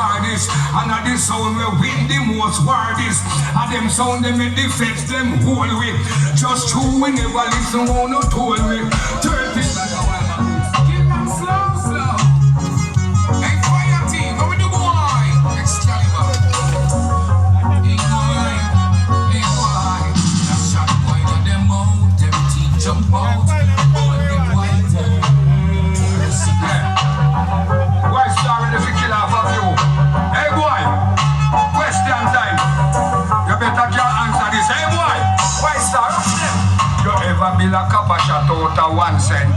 hardest. And at the sound we win the most hardest. And them sound them make the feds them hold with. Just true we never listen who no told me. 30 like a while. Kill them slow, slow. Hey, fire team, what we do boy? Excalibur. Hey boy, hey boy. That shot boy on them out, them teeth jump out. All them white. White Star ready to kill off of you. Hey boy, question time. You better can't answer this. Hey boy, White Star. You ever build a copper shot out of 1 cent?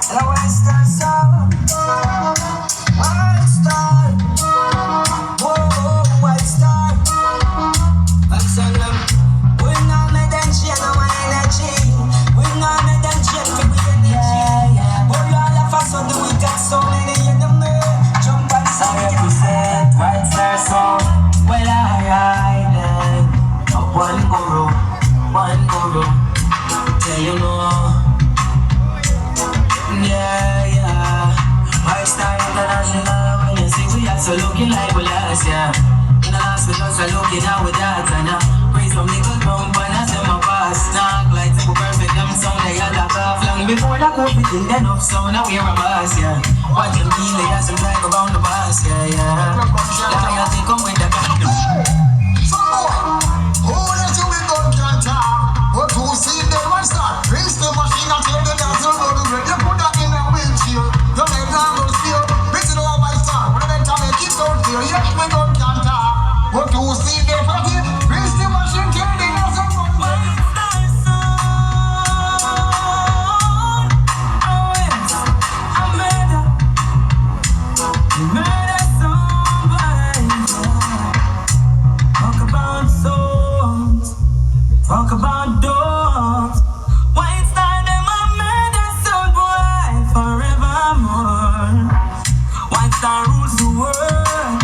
Hello, White Star song. White Star. Whoa, White Star. We know me then share no energy. We know me then share for we energy. But all of us on the we got so many in the mirror. Jump and sing. I represent White Star song. Well, I then one guru. Tell you no. Yeah. White Star International. When you see we are so looking like we last year. In the hospital, so looking out with that and praise from little drum pan as them a pass. Knock like them perfect, them sound they all a cough. Long before the COVID thing, then up sound I wear a mask, yeah. Watch them feel like as them drive around the bus, yeah. Loyalty come with the gun. So boy, who let you with gun can't talk? But who see them and start? Rinse the machine and tell the dance to go to bed. You put that in a wheelchair. You make them go steer. Mix it over by star. When the time make it out there, you make me gun can't talk. But who see them for it? Rinse the machine, tell the dance to go to bed. Talk about dogs. White Star, them a medicine boy forevermore. White Star rules the world.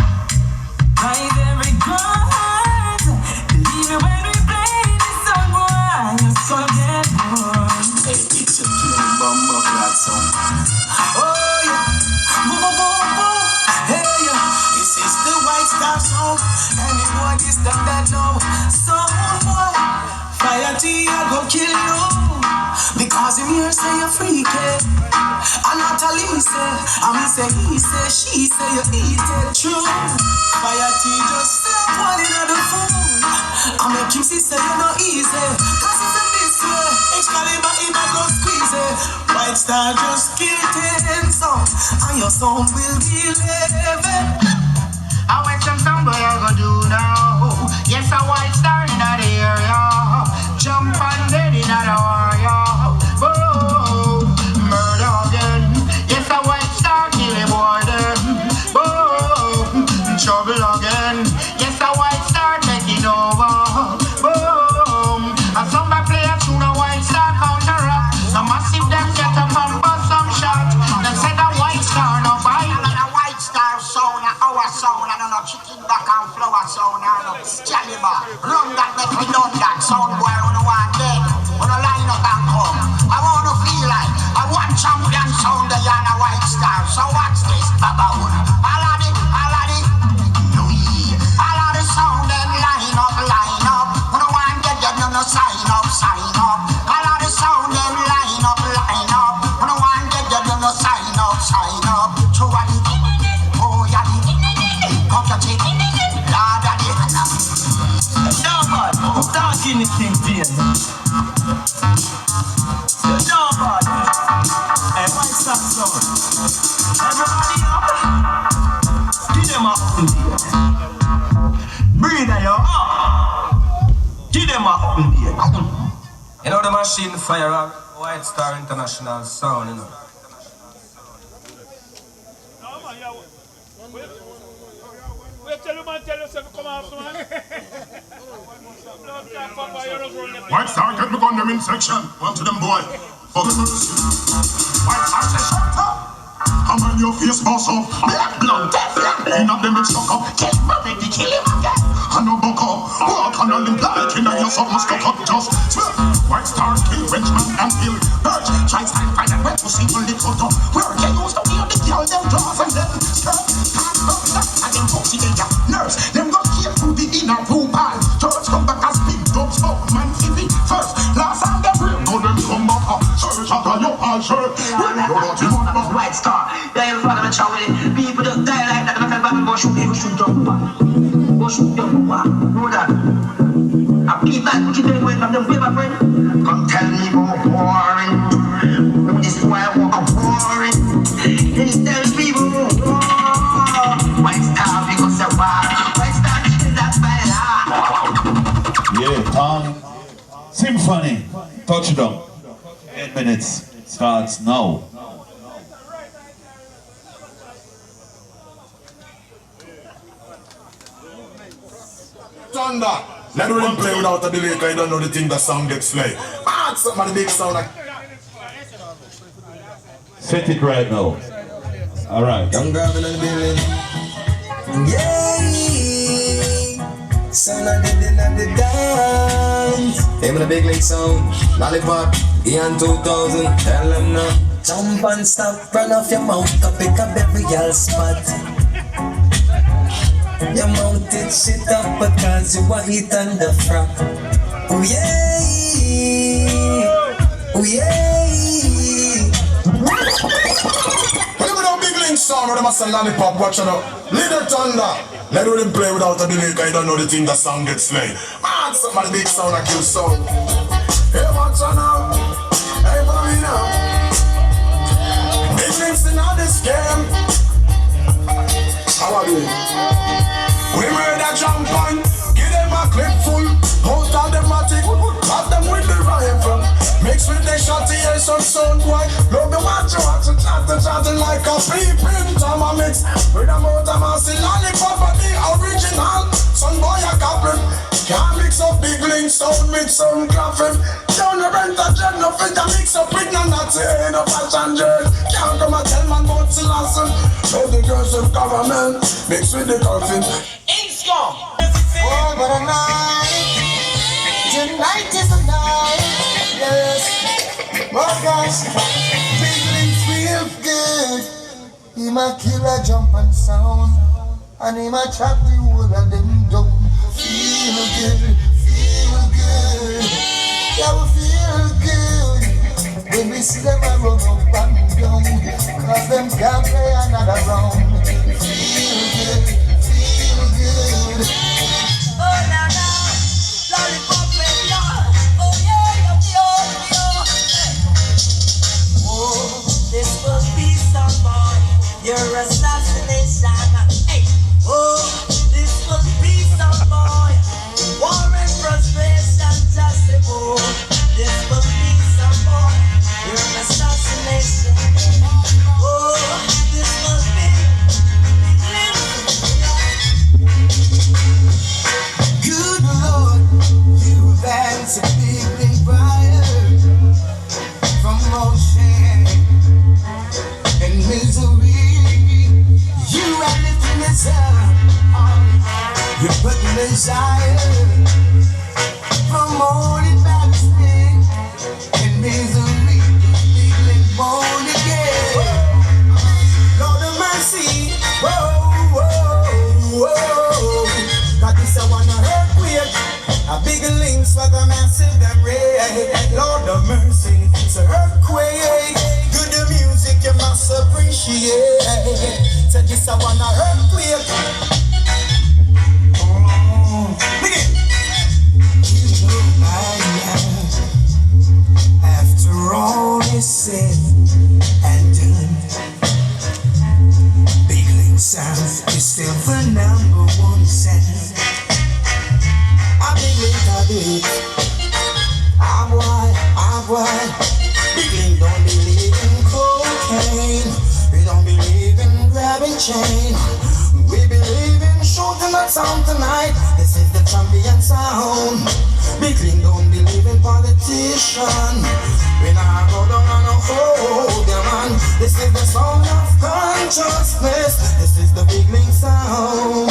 Rise every guard. Believe me when we play this song, boy. You're so dead, boy. Hey, it's a killing bomb of that song. Oh yeah, boom, boom, boom, boom. Hey, this is the White Star song. Anyone is that know. Song boy, fire tea, I go kill you. Because him here say you're freaky. And Natalie say, I me say he say, she say you eat it true. Fire tea just say one in the food. I make him see say you're not easy. Cause it's in this way, Excalibur in a go squeeze it. White Star just kill 10 songs, and your song will be living. I went some sound boy I go do now. Yes, a White Star in that area. Jump and dead in that warrior. Oh, murder again. Yes, a White Star kill a boy then. Oh, trouble again. Yes, a White Star taking over. Boom. And somebody play a tune a White Star counteract. Some massive them get up and bust some shot. They said a White Star no fight. And a White Star sound, our sound. And a chicken back and flower sound. And a Excalibur. Run that, make me done that. Sound boy, on the one dead. On the line up and come. I want to feel like I want champion sound. The Yana White Star. So what's this? Babawood. All of the Louis. All of the sound them line up. On the one dead, no sign up. All of the sound them line up. On the one dead, no sign up. True what it. Oh yeah, come to take. Lord of the No man, I'm talking the thing here. No man, hey, White Star song. Everybody up, give them up in here. Breathe you up, give them up in here. You know the machine fire up, White Star International Sound, you know. White Star get me gun them in section. One to them boy. Fuck mercy. White Star say shut up. Come on your face boss up. Black blood, death blood. In of them it's stuck up. Get ready to kill him again. And no buck up. Walk on a limb like in a your something stuck up. Just swear. White Star kill Frenchman and kill Birch. Try stand by that wet to see when they cut up. Where they used to be fuck White Star. Yeah, you fucking chow with it. People just die like that. And I feel go shoot people, shoot jump back. Go shoot jump back. Know that. And people like put it there with them paper friend. Come tell me about boring. Who this boy walk up boring? Then he tell people, White Star because they're wild. White Star is that fire. Yeah, Tom. Symphony. Touchdown. 8 minutes. Starts now. Thunder. Let them play without a delay because you don't know the thing that song gets played. Ah, something the big sound like. Set it right now. Alright. Young girl in the building. Yeah. Son of the dance. Name of the big league sound. Lollipop. Ian 2000. Tell them now. Jump and stop. Run off your mouth. Go pick up every girl spot. Your mouth it shit up because you are eat on the front. Oh yeah. Oh yeah. Whenever the big link sound or them a say lollipop, watch it out. Little Thunder. Let them play without a delay because you don't know the thing that song gets played. Ah, something the big sound that kill sound. Hey, watch it now. Hey, for me now. Big links in all this game. How are you? We murder jump on, give them a clip full. Out of them a tick, have them with the rifle. Mix with the shotty, hear some sound boy. Love the watch chatting like a peeping Tom a mix. With a motor massy lollipop of the original. Son boy a couple. Can't mix up big link sound, mix some graphic. Down the rent a jet, no fit a mix up with no Nazi, ain't no fashion jet. Can't come and tell man about the lesson. Show the girls of government, mix with the coffin. Oh, what a night. Tonight is the night. Yes. Oh gosh. Big links feel good. He might kill a jump and sound. And he might chop the whole of them down. Feel good. Feel good. Yeah, we feel good. When we see them a run up and down. Cause them can't play another round. Feel good. Feel good. Oh, now, lollipop, baby, oh, yeah. Oh, this will be some boy, your assassination. Hey, oh, this will be some boy, war and frustration, just a boy. This will be some boy, your assassination. Oh, this will be Good Lord, you've answered big fire from ocean and misery. You are lifting us up. You put desire from morning back spring and misery. Big born again. Lord of mercy. Whoa, whoa, whoa. God is a one earthquake. A big links for the massive them rain. Lord of mercy, it's an earthquake. Good the music you must appreciate. Said this a one earthquake. Oh, begin. You know after all is said and done, Big Link Sound is still the #1 sound. I big link a bit. I boy. Big link don't believe in cocaine. We don't believe in grabbing chain. We believe in shooting that sound tonight. This is the champion sound. Big link don't believe in politician. We not go down on a hold them man. This is the sound of consciousness. This is the big link sound.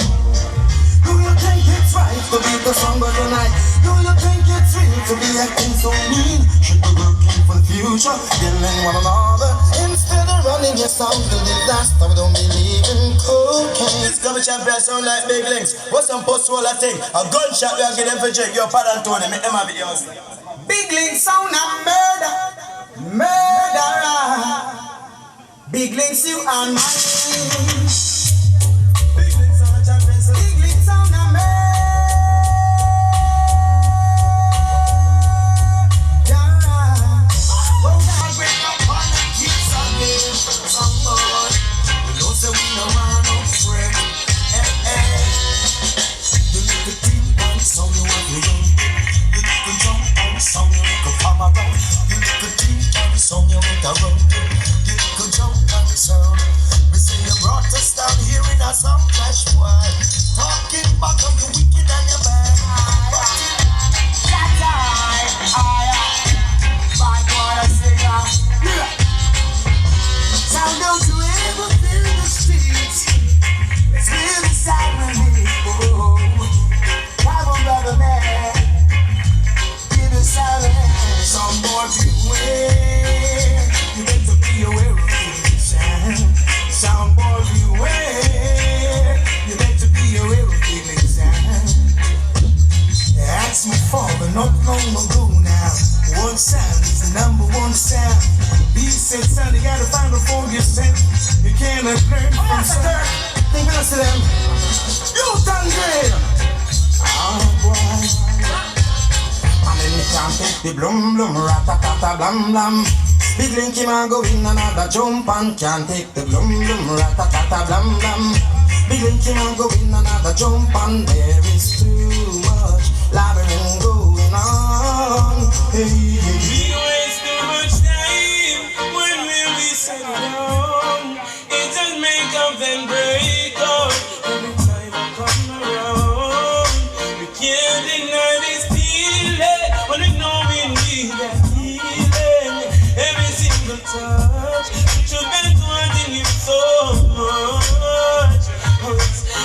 Do you think it's right to be the song of the night? Do you think it's real to be acting so mean? Should be working for the future, killing one another instead of running your sound to disaster. We don't believe in cocaine. This cover champion sound like big links. What's some post roll a thing? A gunshot we are getting for check. Your pardon Tony, make them have it yours. Big link sound of murder. Murderer. Big links you and my big links on the champions. Big links on the man. Some flesh boy talking about the wicked and your bad. That bad boy singer. Sound don't you ever feel the streets? It's really sad when we go. Come on, brother man, give us silence. Some boy beware, you better be aware of this. Sound boy beware. Ask me father not long ago now. One sound is the number one sound. He said, son, you gotta find it for yourself. You can't learn from start. Think of them. You done great. Oh boy. And then you can't take the blum blum ratatata blam blam. Big Linky man go in another jump and can't take the blum blum ratatata blam blam. Big Linky man go in another jump and there is too much labyrinth going on. Hey, hey. We waste too much time when we settle down. It just make up and break up every time I come around. We can't deny this feeling when we know we need that healing. Every single touch, you've been wanting you so much.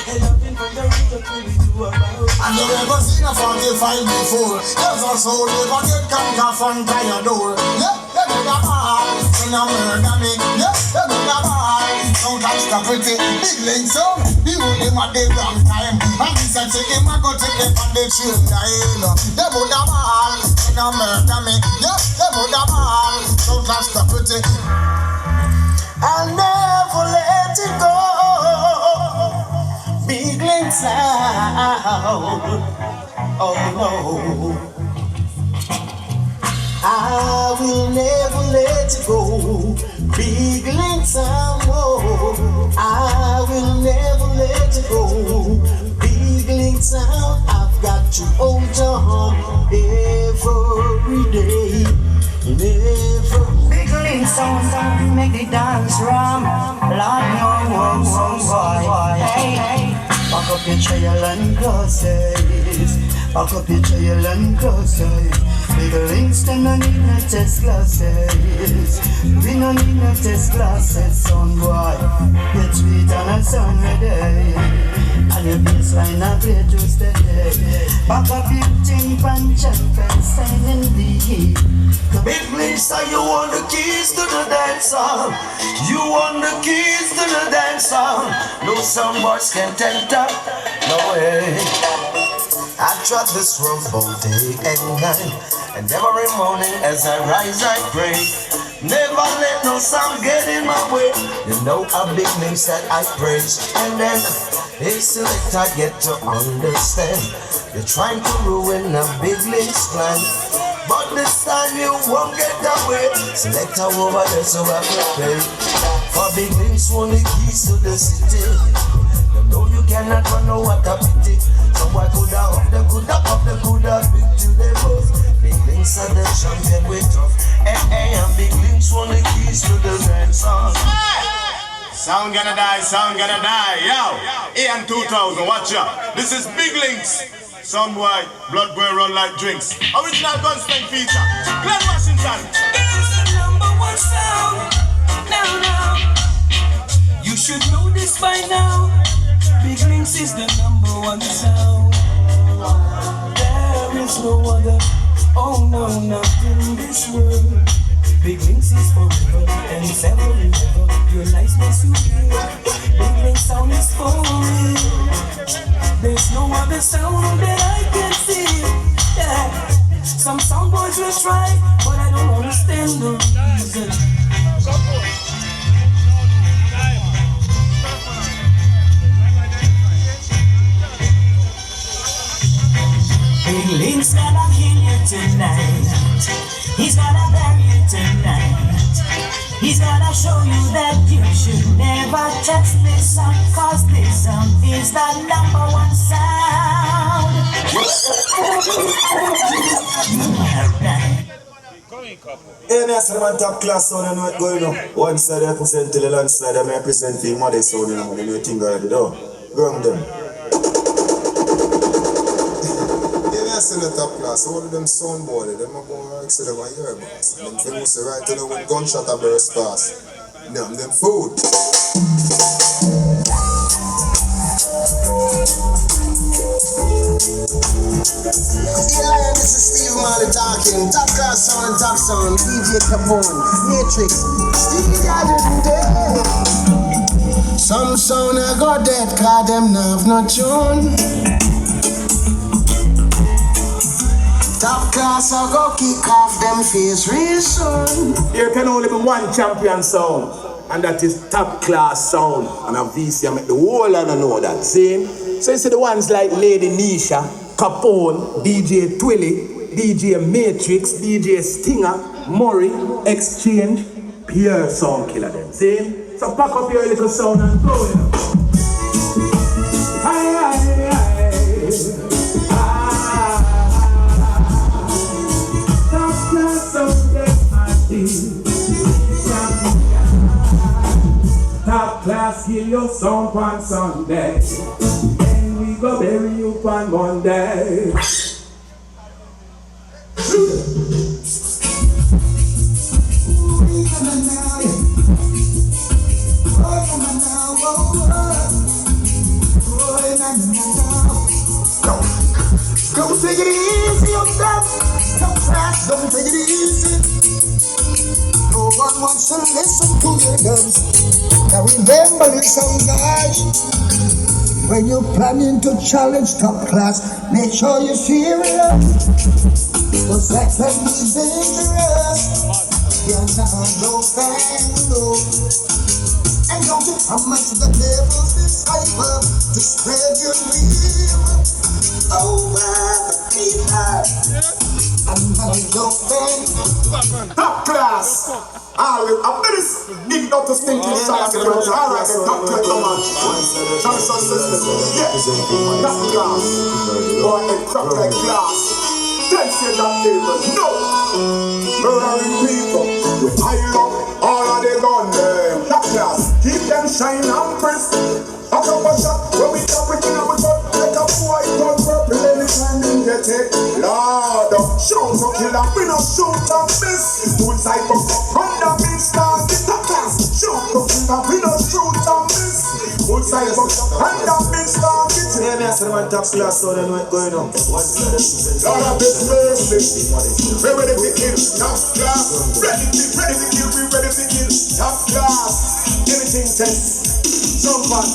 And nothing from the root of what we do about it. And you ever seen a 45 before? There's a soul never get conquered from by your door. Yeah, they do the ball, so now murder me. Yeah, they do the ball, don't touch the pretty. Big Link son, he rule him at the wrong time. And he said to him, I go take him on the train. They do the ball, so now murder me. Yeah, they do the ball, don't touch the pretty. I'll never let it go. Big Link sound, oh no, I will never let it go. Big Link sound, oh, I will never let it go. Big Link sound, I've got to hold on every day, never. Big Link sound, make the dance ram, like no boy. Hey. Back up your trail and crosses. Back up your trail and crosses. Big Links, them no need no test glasses. We no need no test glasses, son boy. Get sweet and a sun ready. And your baseline a play to steady. Back up your tin pan champion, signing the heat. Big Links, you want the keys to the dance song. You want the keys to the dance song. No sound boys can enter, no way. I trod this road both day and night, and every morning as I rise I pray. Never let no sound get in my way. You know a Big Links that I praise. And then, hey select, I get to understand. You're trying to ruin a Big Links plan, but this time you won't get away. Select a over there so I prepare. For Big Links want the keys to the city. You know you cannot run no what a pity. So I coulda up the coulda big to the boss. Big Links are the champion with tough. And Big Links want the keys to the dance song. Sound gonna die, yo! AM 2000, watch out. This is Big Links. Some boy, blood boy run like drinks. Original Gunstein feature, Glenn Washington. This is the #1 sound. Now. You should know this by now. Big Links is the #1 sound. There is no other. Oh no, not in this world. Big Links is forever and it's ever and ever. Your niceness you hear. Big Links sound is for real. There's no other sound that I can see. Yeah. Some sound boys will try, but I don't understand the reason. He's gonna kill you tonight. He's gonna bury you tonight. He's gonna show you that you should never touch this sound, cause this sound is the #1 sound. Hey, I said I'm top class sound, I know what's going on. One side I present to the land side, I may present the mother sound, you know what thing already do. Go on them. I send the top class, all of them soundboard, them are going to excel over earbuds. Them things say right to know when gunshot a burst pass. Them food. Yeah, this is Steve Marley talking. Top class sound, top sound, DJ Capone, Matrix, Steve Garden Day. Some sound I got dead, cause them have no tune. Top class I go kick off them face real soon. There can only be one champion sound, and that is top class sound. And a VC, I make the whole lot know that. See? So you see the ones like Lady Nisha, Capone, DJ Twilly, DJ Matrix, DJ Stinger, Murray, Exchange, pure sound killer them. See? So pack up your little sound and blow it up. Aye, aye, aye. Top class, kill your song on Sunday, and we go bury you on Monday. Don't take it easy yourself. Top class, don't take it easy. No one wants to listen to your guns. Now remember this song, guys. When you're planning to challenge top class, make sure you're serious. Cause that can be dangerous. You're not no fan, no. And don't become much of the devil's disciple to spread your name. Oh, my God. I'm not no fan. Top class! I'm very big up to stinking shots. Alright, top class, come on. Johnson system. Yeah. Top class. Boy, it crap like glass. Then say that table. No! Murdering people. You pile up all of the gun them. Top class. Keep them shine and press. A couple shot when we stop with you with us. Like a boy gun purple anytime you get it. Lord, shoot to kill and we no shoot and miss. Two side of under me start the top class. Shoot to kill and we no shoot and miss. Two side of under me start the Yeah, me I said man top class so they know what's going on. Lord of this mercy. We ready to kill. Top class. Ready to kill. We ready to kill. Top class. Anything test. Jump on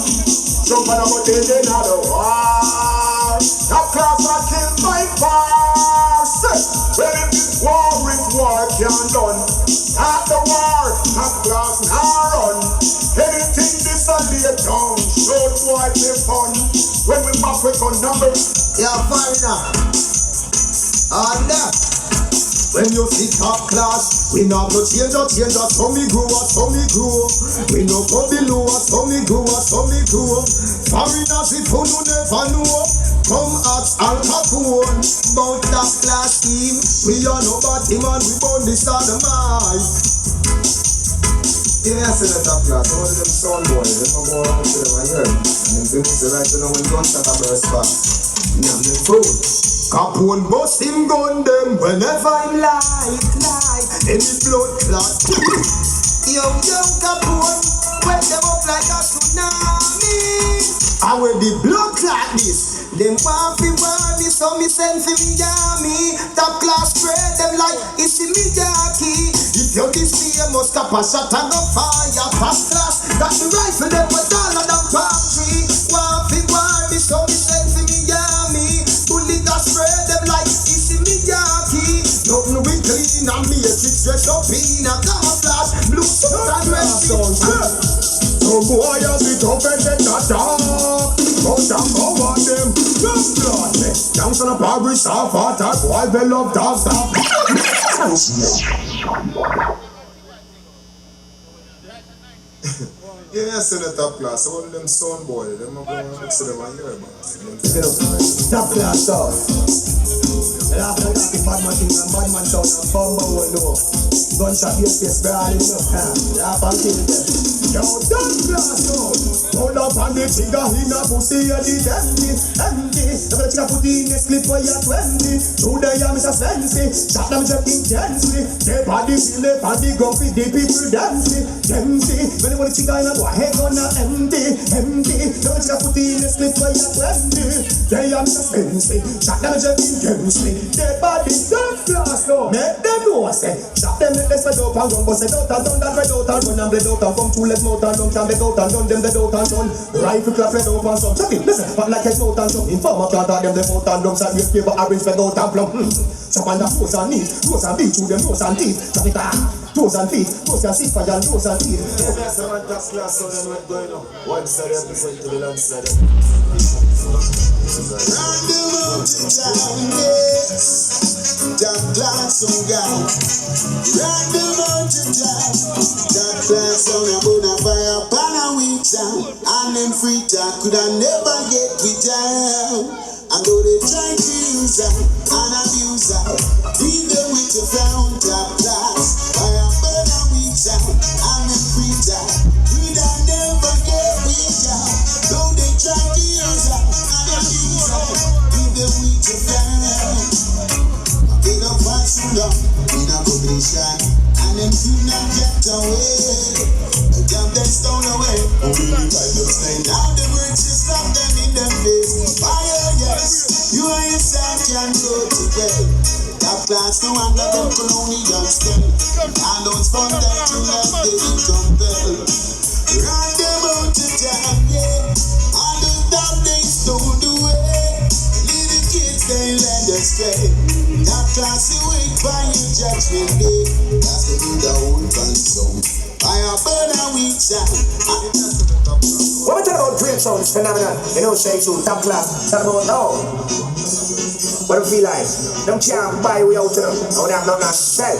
about the another war. Top class are killed by force. Well, if this war is war can't done. Not the war, top class now run. Anything this and lay down, short boy play fun. When we back we gun number. Yeah, foreigner. And when you see top class, we not go change us, so me grow. We no go below us, so me grow. Foreigners if you never know, come at Al Capone. About that class team, we are nobody man, we born this on the mind. Yeah, I said the top class, all of them soundboard, them are going on to them a year. And them things say right to know when gunshot a burst pass. Them food. Capone bust him gun them whenever him like. Any blood clot. Yo, Capone, wake them up like a tsunami. And when the blood clot this, them want me, so me send for me army. Top class spread them like it's in me Jackie. If you this must cap a shot and go fire. Top class, that the rifle them was taller than palm tree. Want me, so me send for me army. Bullet that spread them like it's in me Jackie. Nothing we clean and me a six dress up in a camouflage. Blue suit and red jeans. So boy, you be tough and take that talk. Go down over them. Just blood me. Down son of parish, half heart, boy, they love dog, stop. Yeah, I said the top class. All them sound boy, them are going to mix them on your boss. Top class stuff. And after that, the bad man thing and bad man sound and bumble will know. Gunshot your face, barely enough time. Laugh and kill them. Yo, top class stuff. Hold up on the trigger, in a pussy, and it's empty, empty. Never let you put in a slip for your 20. Through the yam is a fancy. Shot them just intensely. They body feel it, body go fit the people dancing. Dempsey, when you want to chicken and go head on a empty, empty. Never let you put in a slip for your 20. They yam is a fancy. Shot them just intensely. They body top class though. Make them know I say. Shot them let us spread out and run. But say out and done that red out and run and bled out and come through let mouth and run. Can bled out and done them dead out and done. Rifle clap red out and some. Check it, listen. But like head out and some. Informer can't have them out and drums. And rape paper orange spread out and plum. Chop on the toes and knees. Toes and beat through them nose and teeth. Chop it ah. Toes and feet. Toes can see fire and toes and teeth. That's the man top class on them right going on. One side represent to the land side. Round the mountain down, yes. Top class on God. Round the mountain down. Top class on a bonfire, pan a week down. And them free talk could I never get we down. And though they try to use them and abuse them, feed them with the found top class. Fire burn a week down. And them free talk could I never get we down. Though they try to use them and abuse them, feed them with the found. They don't pass too long in a competition, and them could not get away. A damn them stone away, only the Bible say now the riches of them in them face. Fire, yes, you and your son can go to bed. Top class no one that them colonial spell, and those fun that you love they will compel. Run them out to time, yeah, and the damn they stole away. Little kids they led astray. Top class you wait for your judgment day. That's the good old fun song. Fire burn a week time. What we talk about great sounds, phenomenon, you know, say to top class, talk about now. What do you feel like? Them can't buy way out of them. Now they have nothing to sell.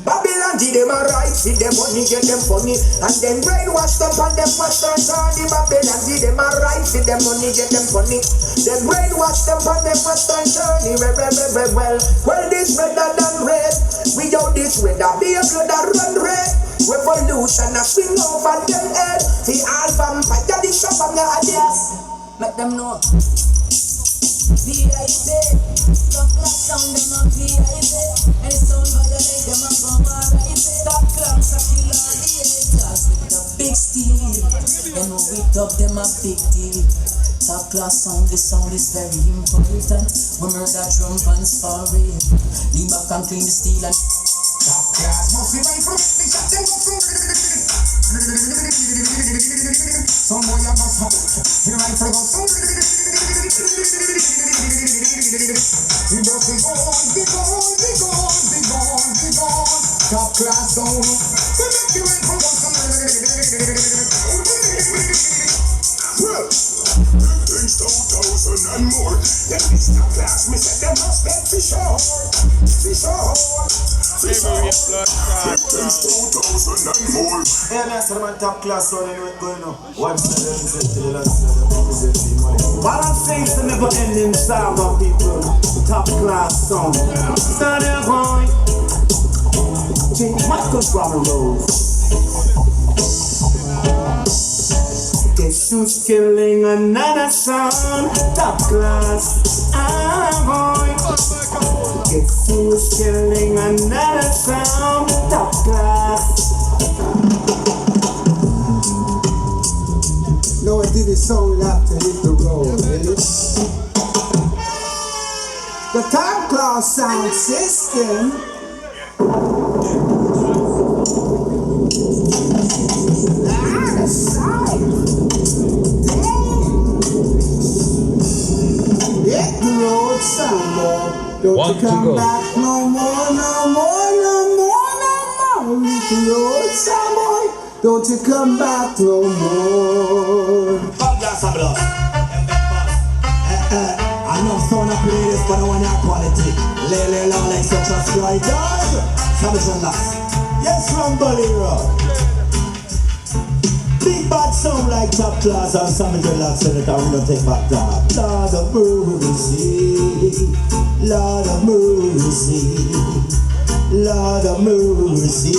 Babylon did them a right, see them money, get them funny. And then brainwash them on them western journey. Babylon did them a right, see them money, get them funny. Then brainwash them on them western journey. Well, this redder than red. Without this redder, be a blood that run red. Revolution a swing over them head. The album fight the shop on the ideas. Let them know. VIP, top class sound them a VIP. Any sound violate them a bomb a right. Top class a kill all the haters with a big steel. Them who wake up them a big deal. Top class sound, the sound is very important. We murder drum bands for real. Lean back and clean the steel and Top class must be right from the shot them go from. Some boy a bust up. He right for go some. He bust the gold. Top class sound. We make you right from go some. Well, things 2,000 and more. Them is top class. Me say them must get for sure. For sure. Yeah, that's the man top class on and what's going on. One side represent to the land side, represent the money. While I'm saying it's a never ending saga, people. Top class song. Start their point. What goes from the road? Guess who's killing another son? Top class. Boy. Guess who's killing another sound? Top class. No, I did this song have to hit the road, really. The top class sound system. The sound. Hit the road, sound boy. Don't you come back no more. Hit the road, sound boy. Don't you come back no more. Top class, I know play this for the one your quality. Lay low like such a strider. Savage and Lass. Yes, from Bolero. Big bad sound like Top Class and Savage and Lass. And it I will take back that. Lord of mercy. Lord of mercy. Lord of mercy.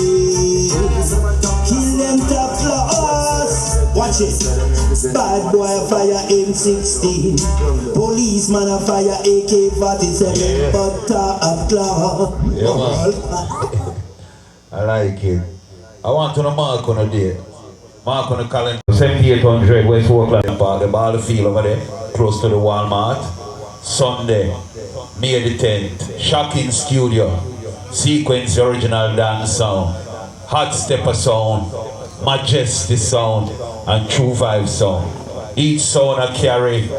Kill them Top Class. Watch it. Bad boy fire M16. Policeman a fire AK-47. But Top Class. I like it. I want to know mark on a date. Mark on the calendar. 7800 West Oakland Park, the ball field over there, close to the Walmart. Sunday, May the 10th. Shocking Studio. Sequence original dance sound. Hot Stepper sound. Majesty sound. And True Vibe sound. Each sound I carry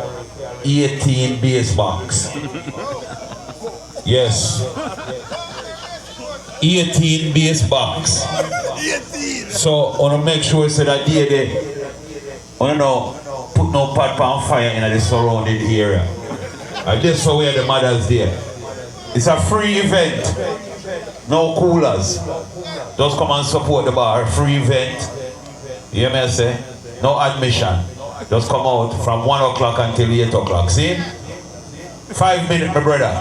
18 bass box. Yes. 18 bass box. 18. So I want to make sure so that they put no pot on fire in the surrounding area. And just so where the mothers there. It's a free event. No coolers. Just come and support the bar. Free event. You hear me I say? No admission. Just come out from 1 o'clock until 8 o'clock. See? 5 minutes, my brother.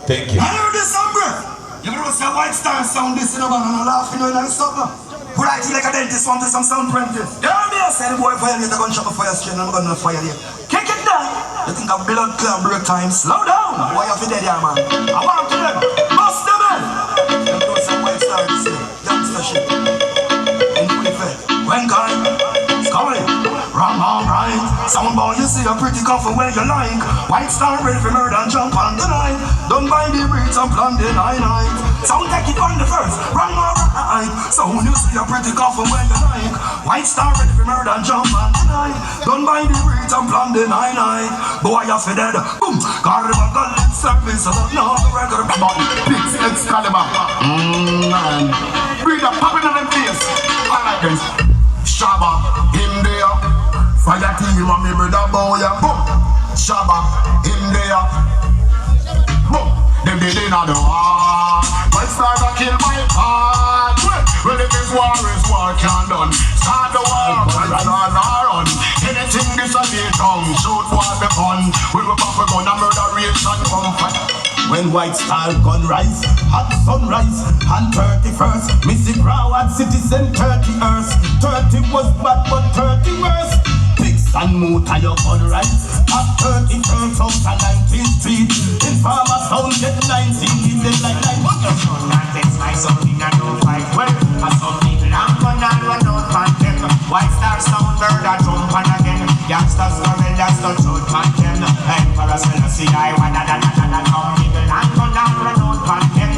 Thank you. I heard this somewhere. You ever see a White Star sound this in a man and laughing when I suffer? Would I feel like a dentist want to some sound practice? You hear me? I said the boy fire later gun shop a fire string and I'm gonna fire here. Kick it down! You think a blood clot break time? Slow down! Why you feel dead here, man? I want to them! Bust them in! You know some White Star this year. Youngster shit. In full effect. When kind? Scully. Wrong, right. Sound boy, you see a pretty coffin where you like. White Star ready for murder and jump on the night. Don't buy the bricks and plan the night. Sound take it on the first. Wrong, right. Sound you see a pretty coffin where you like. White Star ready for murder and jump on the night. Don't buy the bricks and plan the night. Boy, you feel dead. Boom. Carnival gun in service. No, regular body. Pigs, Excalibur. Man. Breathe a popping on them face. I like this. Shabba, him there. Fire team and me brother boy, boom. Shabba, him there. Boom. Them did in the war. My star got kill my heart. Well, if it's war can't done. Start the war, run. Anything this a day tongue, shoot for the fun. We will pop a gun and murder ration come fight. When White Star gun rise, hot sunrise, and 31st, Missy Broward citizen 30 earth. 30 was bad but 30 worse. Pigs and motor your gun rise. At 31st out of 19th Street, in Farmer Sound get 19 kids like what your son and takes my something and don't fight well. And some people and gun and run out on them. White Star sound murder jump on again. Youngsters gorillas don't shoot on them. Emperor Selassie I wanna come people and gun and run out on them.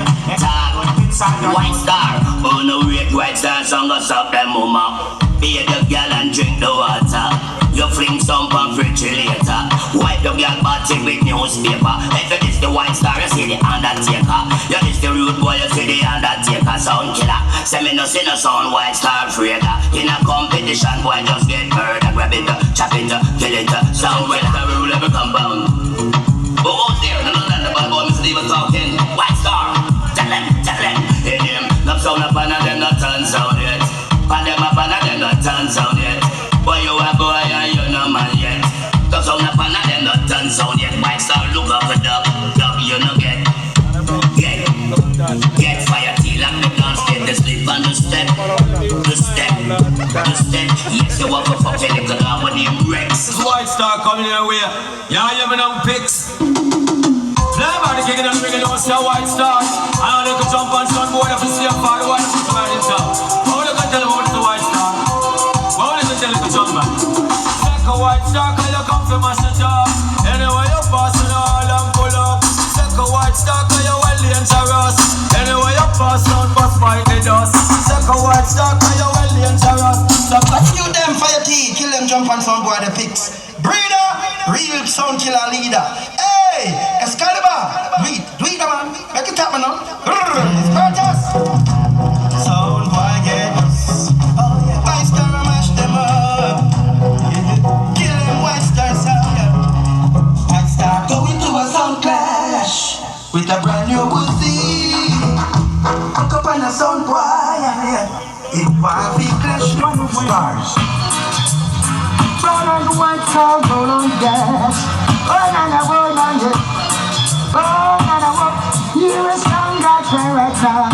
White Star, oh no rate White Star song go stop them mama. Be the girl and drink the water. You fling some pan refrigerator. Wipe the girl body with newspaper. If it is the White Star, you see the Undertaker. You is the rude boy, you see the Undertaker. Sound killer. Say me no see no sound White Star Freda. In a competition, boy just get murder. Grab it, chop it, kill it. Sound White Star rule every compound. But out there, none of the bad boy, Mr. Even talking. White Star, tell them. In him, no sound up and them not turn sound yet. Pan them up and them not turn sound yet. Boy, you a boy and you no man yet. No sound up and them not turn sound yet. White Star look up a dub you no get. Get fire till like the guns get the slip on the step. Yes, you want to fuck your little dog with him Rex. White Star coming your way. Yeah, you have no pics. Everybody kicking and bringing us to White Star. I know they can jump on some boy if you see a far away from the man himself. How they can tell him about the White Star? How they can tell him to jump man? Take a White Star cause you come from a shut up. Anyway you pass on all and pull up. Take a White Star cause you well dangerous. Anyway you pass on bus fight the dust. Take a White Star cause you well dangerous. So You them fire tea, kill them jump on some boy the pics. Breeder, real sound killer leader. Hey, Excalibur, do it man, make it happen now. Spartus. Sound boy gets, oh yeah, White Star mash them up. Kill them White Star sound. White Star going to a sound class. with a brand new Uzi. Hook up on a sound boy, it will be clash one stars. Burn on the white car, burn on gas. Burn on the burn on it. Burn on the work. Here is some guy right now.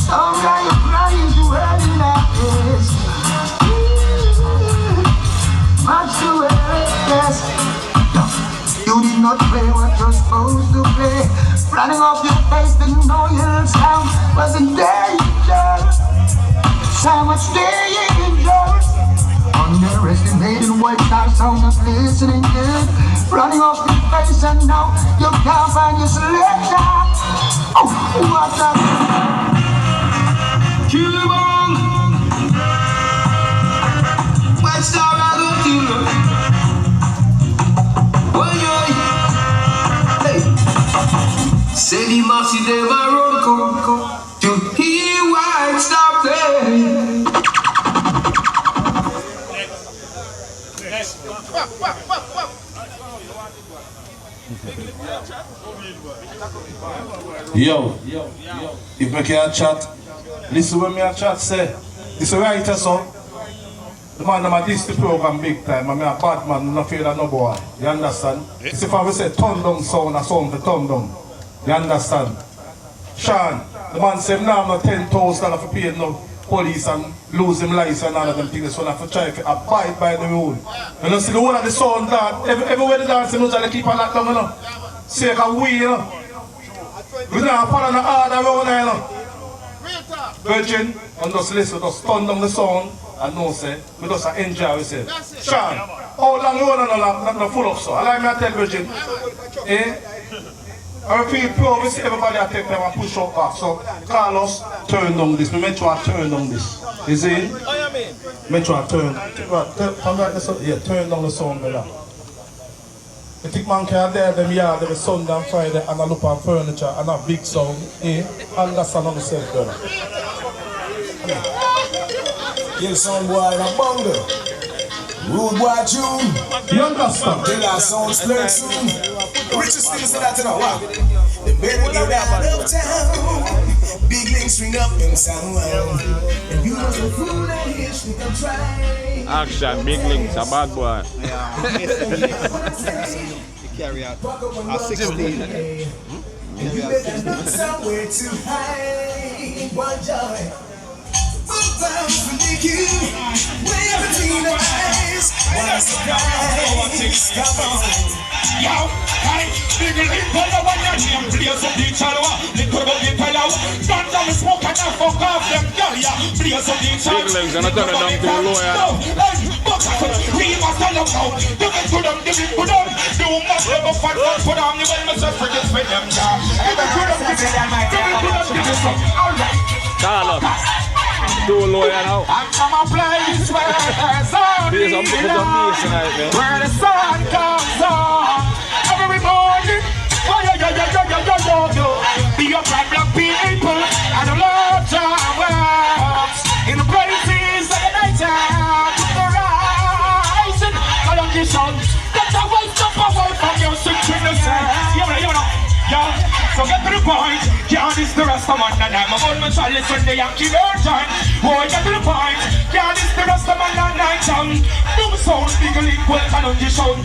Some guy is crying to early nights. Much too early, yes. You did not play what you're supposed to play. Running off your face, didn't know your sound wasn't danger. So much danger. Underestimating what our sound not listening good. Running off your face and now you can't find your selection. Oh, what's up? Cubone. White Star, I go to you. Say the Mossy never run to hear White Star play. Yo, if we can chat, listen when me a chat say, this a writer song. The man that this the program big time, and me a bad man, no fear of no boy. You understand? It's if I say turn down sound, a sound to turn down. You understand? Sean, the man said now no $10,000 for paying no police and lose him license and all of them things, so I have to try to abide by the rule. You know, see the whole of the sound that everywhere the dancing knows they keep a lot down, you know. Say a we, you know. We don't follow the order around there, you know. Virgin, and just listen, just turn down the sound and know say, we just enjoy ourselves. Sean, how long you want to full up so? Allow me to tell Virgin. I feel proud, we see everybody I take them and push up back. So Carlos, turn down this. We make sure I turn down this. You see? Make sure I turn. Yeah, turn down the sound brother. You think man can there them yard every Sunday and Friday and I look on furniture and a big sound, understand on yourself, brother. Kill some boy in a bungle. Rude boy tune. You understand? Till our sound splurge soon. Richest things that you know what? The better get out of town. Big links ring up in sound. And you must be fool and here she can try. Action, big links, a bad boy. Carry out a 16. You better look somewhere to hide. One joy. You, way between the eyes. What a surprise. Come on. Yo, hey, big link, pull the one your name, blaze up the chalawa, little bit the fellow, stand down the smoke and fuck off them, girl, yeah, blaze up the chalawa. Big links, and I turn it down too low, yeah. We must stand up now, give it to them, do must never fight, put on the well, Mr. Friggins with them, yeah. Give it to them, give it up, alright. Carlos, too low, yeah, now. I'm from a place where the sun where the sun comes on. Every morning, be a black people and a lot of works in the places of the night time. The rising of the sun. That's a waste of power from your synchronous. So get to the point, can't this the rest of man and I'm a woman shall listen the Yankee version. Oh, get to the point, can't this the rest of man and I'm down. Boom sound, big link, well, challenge sound.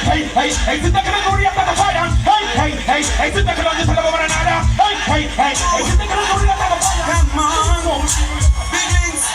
Hey, is it the kind of react at the fire? Hey, is it the kind of just love one another? Hey, is it the kind of react at the fire? Come on, big links.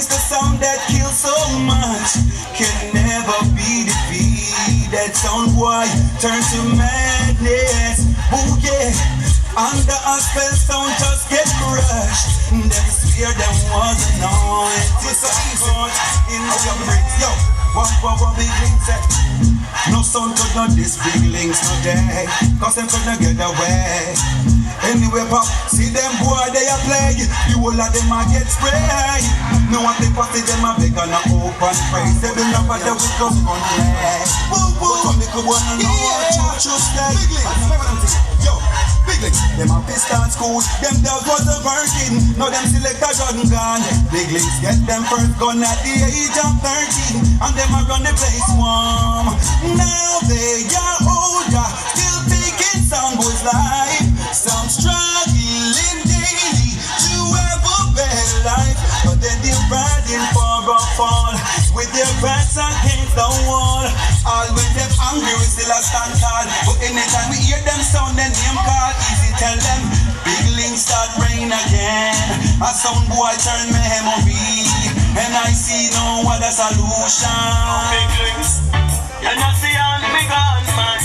The sound that kills so much can never be defeated. Sound boy turn to madness. Oh yeah, under a spell sound just get crushed. Them swear them was anointed. In the bricks, yo, what big links at? No sound could not this big links no day, cause them could not get away. Anyway, pop, see them boy they a play. The whole of them a get spray. No one they party them a beg on a open praise. They don't know what they will come on play. Boom boom, some little one know what you stay. Yo, big legs, them a piston school. Them dogs wasn't working. Now them select a gun gun. Big legs get them first gun at the age of 13, and them a run the place warm. Now they are older, still taking some boys' life. Some struggling daily to have a better life, but then they're riding for a fall with their backs against the wall. All with them angry, we still a stand tall. But anytime we hear them sound, their name call, easy tell them big links start rain again. A sound boy turn memory, and I see no other solution. Big links, you're not the only gunman.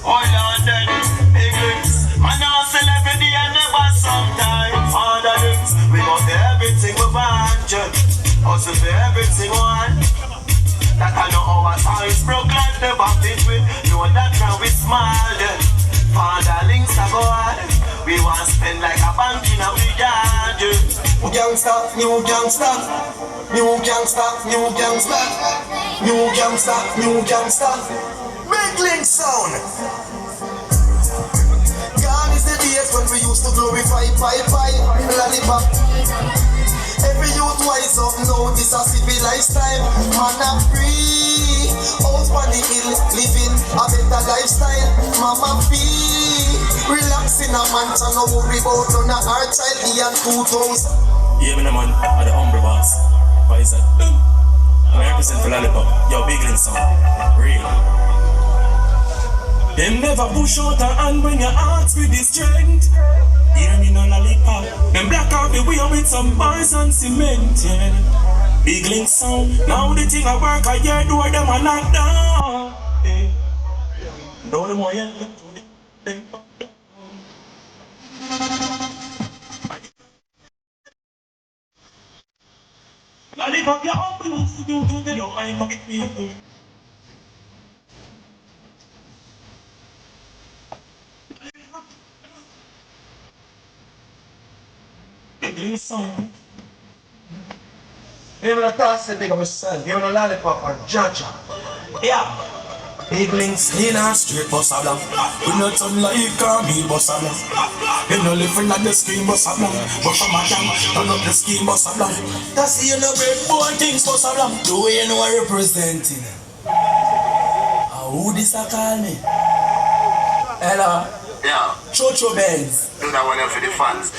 Hold on then, big links. Man, I celebrity and never sometime. All the links, we got everything we want. Also for everything we want. That I know our times broke like never fit with. Know that now we smile. For the links are gone. We want to spend like a bank in a yard. New gangsta, new gangsta, new gangsta, new gangsta, new gangsta, new gangsta. Big Link Sound. Gone is the days when we used to glorify lollipop. Every youth wise up now, this a civilized time. Man a free, out on the hill, living a better lifestyle. Mama free, relax in a mansion, no worry about none of our child. Ian 2000. Yeah, me no man, I'm the humble boss. Why is that? I represent for lollipop. Yo, Big Link Sound, real. Them never push out a hand when you ask with the strength. Hear me no lollipop. Them black out the way with some bars and cement, yeah. Big Link Sound. Now the thing I work, I hear door them a knock down. Hey. Know them more, yeah. Lollipop, you're up. Yo, I'm a people. Even a toxic big of a son, even a lollipop or Jaja. Yeah. Big links in a straight bus a blank. We not some like a meal bus a blank. You know living like the scheme bus a blank. But from a gang, turn up the scheme bus a blank. That's you know great boy things bus a blank. Do you know I representing? Who this a call me? Hello? Yeah. Chocho Benz. Do that one for the fans.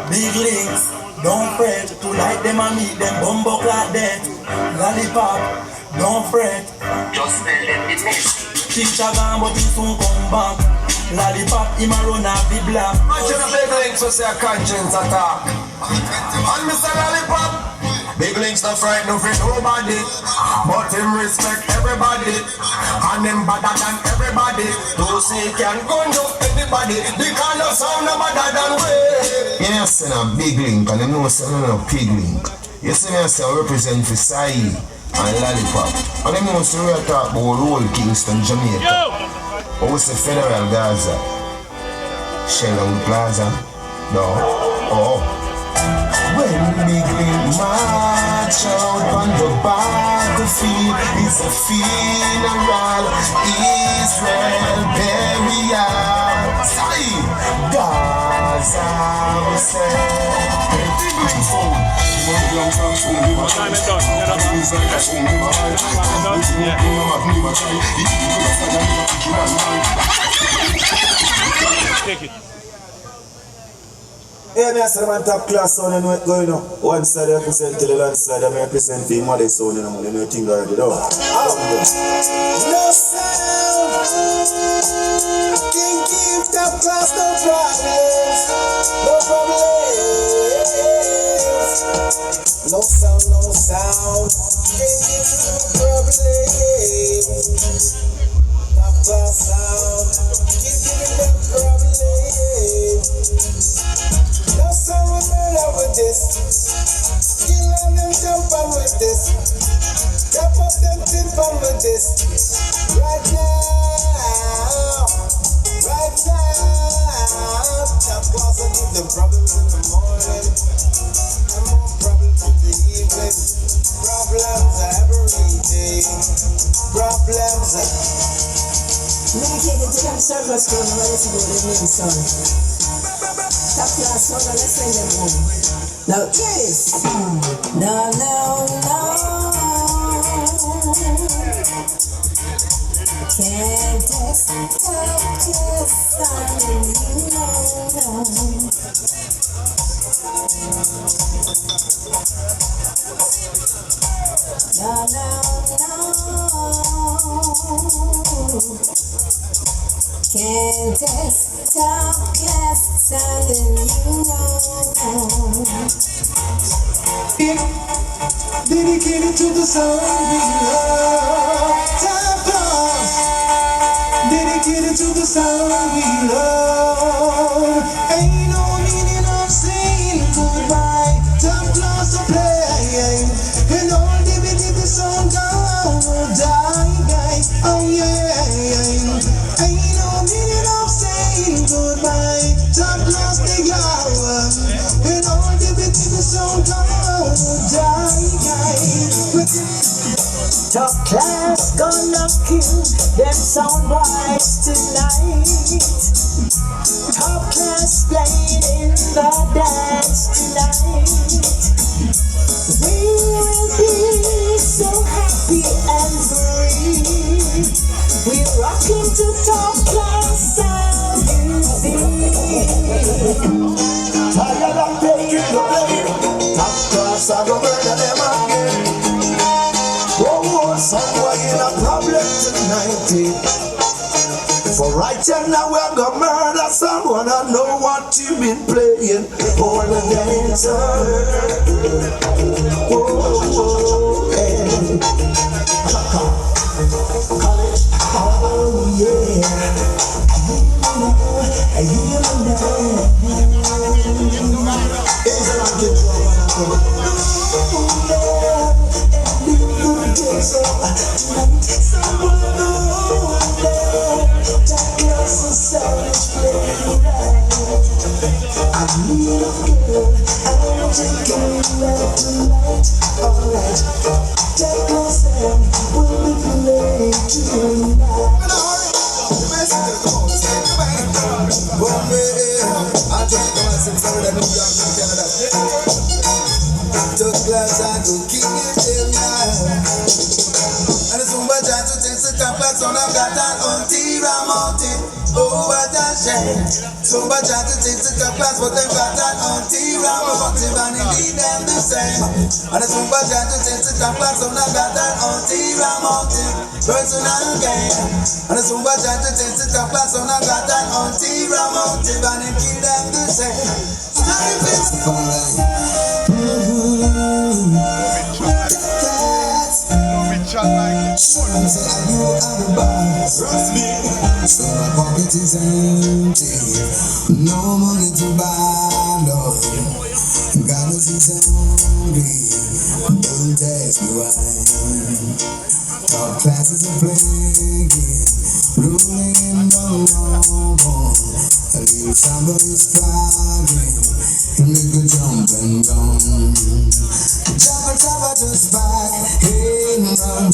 Big links, don't fret. To like them and meet them, bumbo clad dead. Lollipop, don't fret. Just tell them the next. Teacher gone but he soon come back. Lollipop, him a run off the block. Imagine a big links will say a conscience attack. And Mr. Lollipop, big links not frightened of nobody, but him respect everybody, and him better than everybody. To say he can gun up anybody, the kind of sound no better than we. You know, say a big link, and you know, say no pig link. You see me say I represent for Sai and Lollipop, and the most real talk about whole Kingston, Jamaica. But we say Federal Gaza, Shell Plaza, no, oh. When big link march out on the battlefield, it's a funeral, Israel burial. Say, Gaza, we say. Big link sound. What time is done? Take it. Yeah, me I say man top class sound, you know it going on. One side represent to the landslide, I represent the mother sound, you know the thing already though. No sound, can give top class no problems, no problems. No sound, can give no problems. Top class sound, can give no problems. No sound we murder with this. Kill on them jump on with this. Chop up them timber with this. Right now. them problems in the morning, and more problems in the evening. Problems every day. Problems. Dedicated to them servers, crew, never listen to the name son. Top class, so let's send them home. Now, yes. No, no, no. Can't just stop just signing you know. No, no, no. Can't just stop just signing you know. Dedicated to the song we love. Top class. Dedicated to the song we love. Ain't no meaning of saying goodbye. Top class to play. And all the song down will die. Oh yeah. Ain't no meaning of saying goodbye. Top class they go. And all the song down will die. Top class gonna kill them sound boys tonight. Top class playing in the dance tonight. We will be so happy and free. We're rocking to top class sound music. Tired of taking the blame. Top class I go murder them again. Oh, someone in a problem tonight. For right now we're gonna murder someone. I know what you've been playing for the dancer. Oh, hey. Oh, yeah. You so much I to take the class, but them got that on T-Ram, but and indeed them the same. And so much I to take the class, so now got that on T-Ram, personal gain. And so much I to take the class, so now got that on T-Ram, and indeed them the same. So my pocket is empty, no money to buy, no. God knows he's hungry, don't ask me why. Top classes are playing, rolling in the wall. A little somebody's crying, and they could jump and down. Jump, just back, hey, run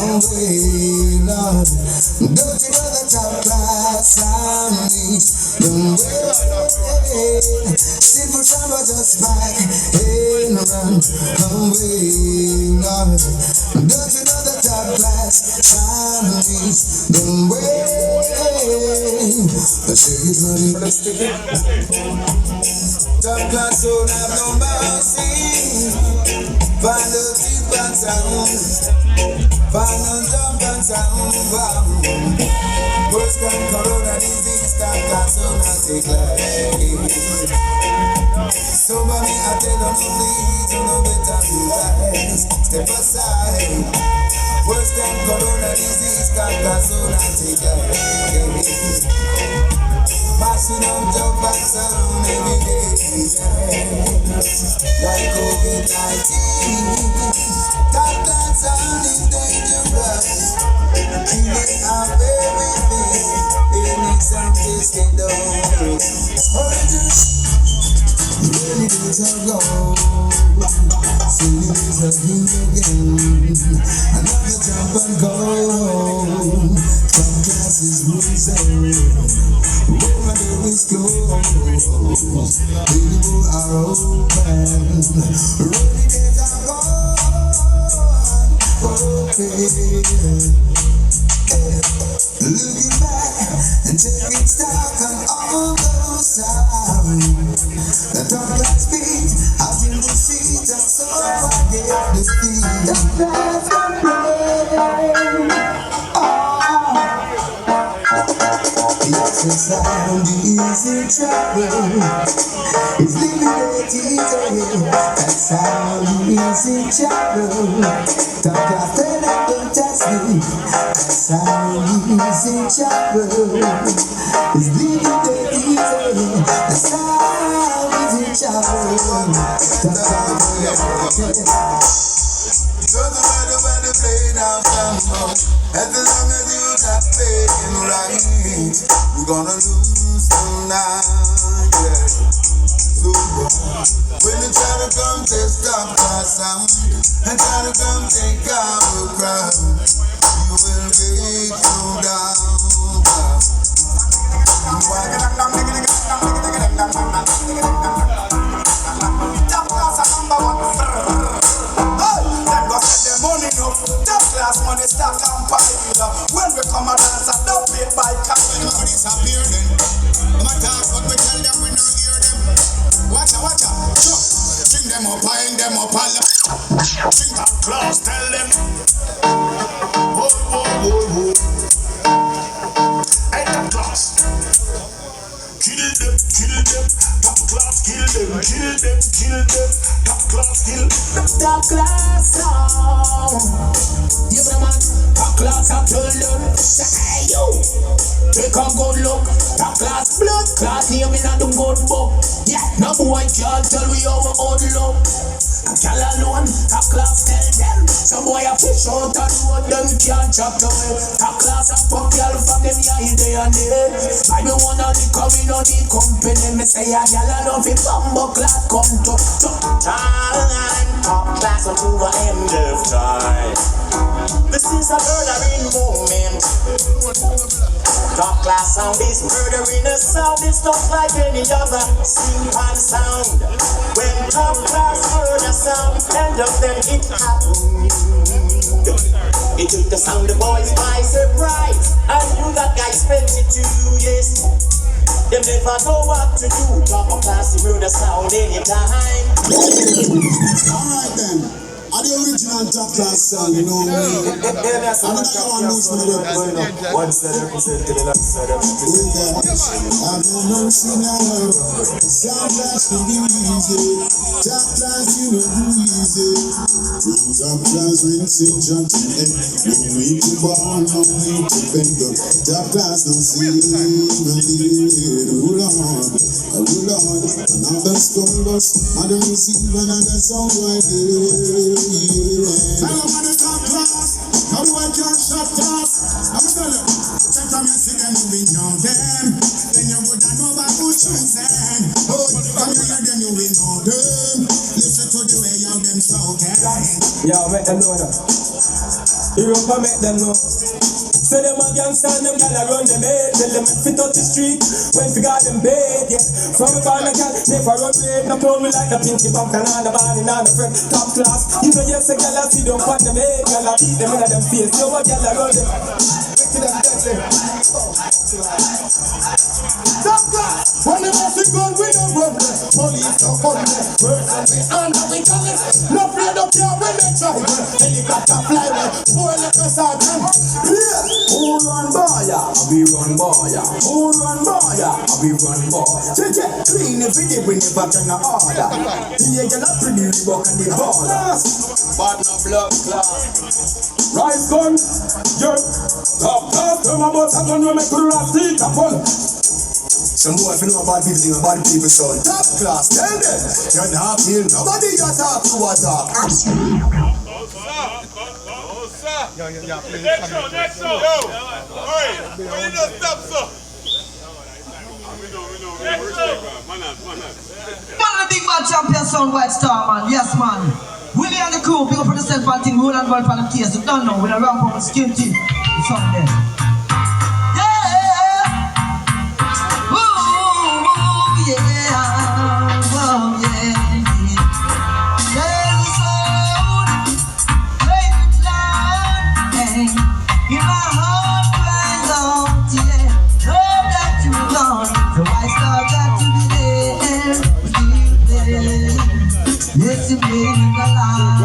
away, Lord. Don't you know that top class sound needs the way? Simple summer just back, hey, run away, Lord. Don't you know that top class sound needs the way? The shake is running plastic. Top class don't have no mercy. Find the deep and sound, find the jump and sound, wow. Worse than corona disease, top class don't take life. Somebody I tell them to please, you know better realize, step aside. Worse than corona disease, top class don't take life. Passing out jump and sound every day, like COVID-19. Top class sound is dangerous. They have everything. They need some tasting down. days ago. Silly days are here again. Another jump and go. Some classes reserved. Over there is closed. People are open. Rainy days are gone. Looking back and taking stock on all those times. The top class beat out in the seat and so I get the feet. The class can play. Yes, the sound is in trouble. It's liberating. That sound is in trouble. Top class turn up, don't touch me. That sound is in trouble. It's liberating. That sound is in trouble. Top class. Doesn't matter when they play down some as long as you not playing right, you're gonna lose tonight, yeah. So when you try to come test up my sound and try to come take our crowd, you will get thrown down. Top class are number one. Top class money stack and pile. When we come and dance, I don't pay by cash. When money disappear then, them attack, but we tell them we don't hear them. Watch out, sure. String them up, pile them up, all. String top class, tell them. Whoa. Hey, top class. Kill them. Top class, kill them. Top class, kill. Top class, you the man. Top class, I told them. Say, yo, take a good look. Top class, blood class, name in the good book. Yeah, no boy can't tell we our own love. I tell alone, top class tell them. Some boy a fish out and road, them can't chop the way. Top class a fuck y'all from them yeah day and day. I don't wanna liquor, we no need company. Me say a y'all a love it, bumbo class come to time. Top class until the end of time. This is a murdering moment. Top class sound is murdering a sound. It's not like any other Symphonic Sound. When top class murder sound, end up then it happened. It took the sound the boys by surprise, and you got guys 22 years. Them never know what to do. Top class murder sound anytime. Alright then. Are the original top class song, you know what I mean? I'm not going to lose my rep. One side represent the other side of the I've never seen a love. Sound class can be easy. Top class, you know who easy. Top class, rinsing, jumping. No need to born, no need to beg. Top class, no see. Hold on. Another skull bus. Another receive another song right there. I don't want to top class. How do I can't shut up? I'm telling you, check them and see them moving on them. Then you would know about who choosing. Oh, come here, then you will know them. Listen to the way how them spoken. Yeah, make them know that. Europe, make them know. Say them a gangster and them gyal run them head. Tell them fit out the street when we got them bed. Yeah, from a bar, gyal never run red. No clone me like the pinky bump and on the body, on the friend. Top class, you know yes a gyal a see them on them head. Gyal a beat them in them face. You a gyal a run them. Make to them deadly. Top class, when the music gun we don't run them. Police don't run them. Birds and we under we call it. No afraid of you when they try. Helicopter fly away. Poor little sergeant. Yeah. Who run boya? We run boya. Who run boya? We run boya. Check, clean if we did we never turn a order. The girl a pretty Reebok and the ballers. But no blood clot. Rise gun, yeah. Top class, them about a gun we make the last seat a pull. Some boy if you know about people think about people so top class, tell them you're not feel nobody you talk to a talk. Yeah, please. Next show. Yo, alright, we need to stop, sir. the big bad champion sound White Star, man. Yes, man. Willie and the crew, pick up for the self and thing, roll and roll for the case. You don't know, with a ramp up and skin teeth. It's on there. Yeah! Ooh, yeah! Oh, yeah! There's a sound, great loud, and in my heart cries out, yeah. Know that you're gone, so White Star got to be there, still there. Yes, you made it alive.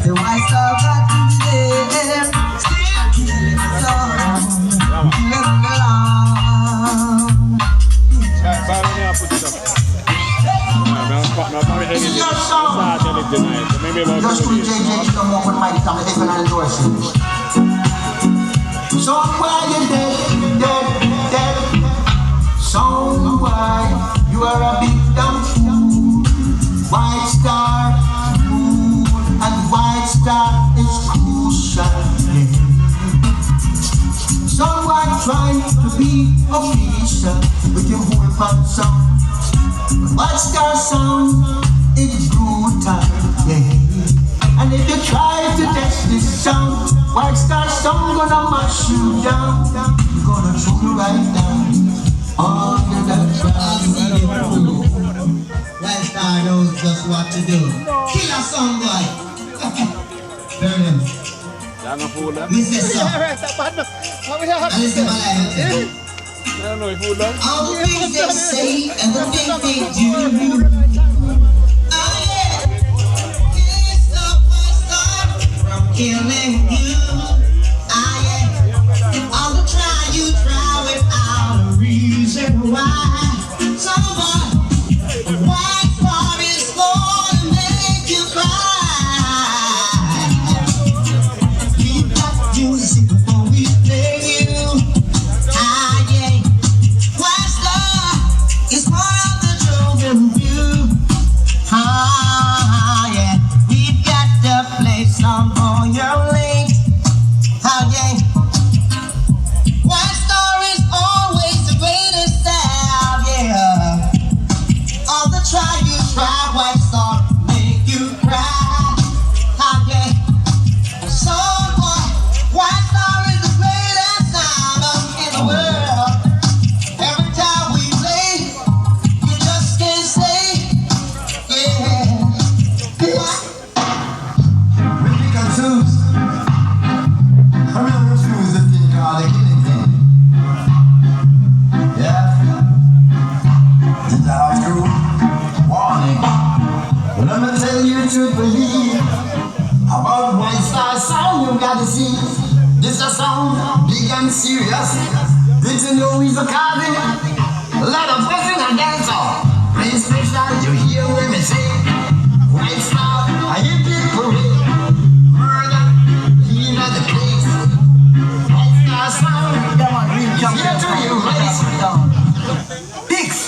The White Star got to be there, still keeping the song, living along. Just put JJ come up with Mike Tom, they're gonna endorse him. Somewhere you're dead. Somewhere you are a big dumb fool. White Star fool, and White Star is crucial. Someone trying to be official with your whole fun sound. White Star sound is brutal, yeah. And if you try to test this sound, White Star sound gonna mash you down. You're gonna throw you right down. Under the ground. White Star knows just what to do. Kill a song, boy. Burn him. We say so. And listen, my life. All the things they say and the things they do. Oh yeah. Can't stop White Star from killing you. Ah yeah. All the try you try without a reason why. Someone White Star is gonna make you cry. Keep that music before we play you. Ah yeah. White Star is part of the chosen few. Ah yeah. We've got to play some for your link. Ah yeah. White Star is always the greatest sound, yeah. All the try you try, White Star make you cry. Ah yeah. So White Star is the greatest sound in the world. Every time we play, you just can't say, yeah. When we confused, I really refuse the thing called the killing thing. Yeah. Did I have to? Warning. Well, let me tell you to believe about White Star sound. You gotta see this a sound big and serious. Did you know he's a carving? A lot of blessing and dancer. Play special, you hear what me say. White Star, I hear people murder, he not the place. White Star sound, is here to erase. Pigs,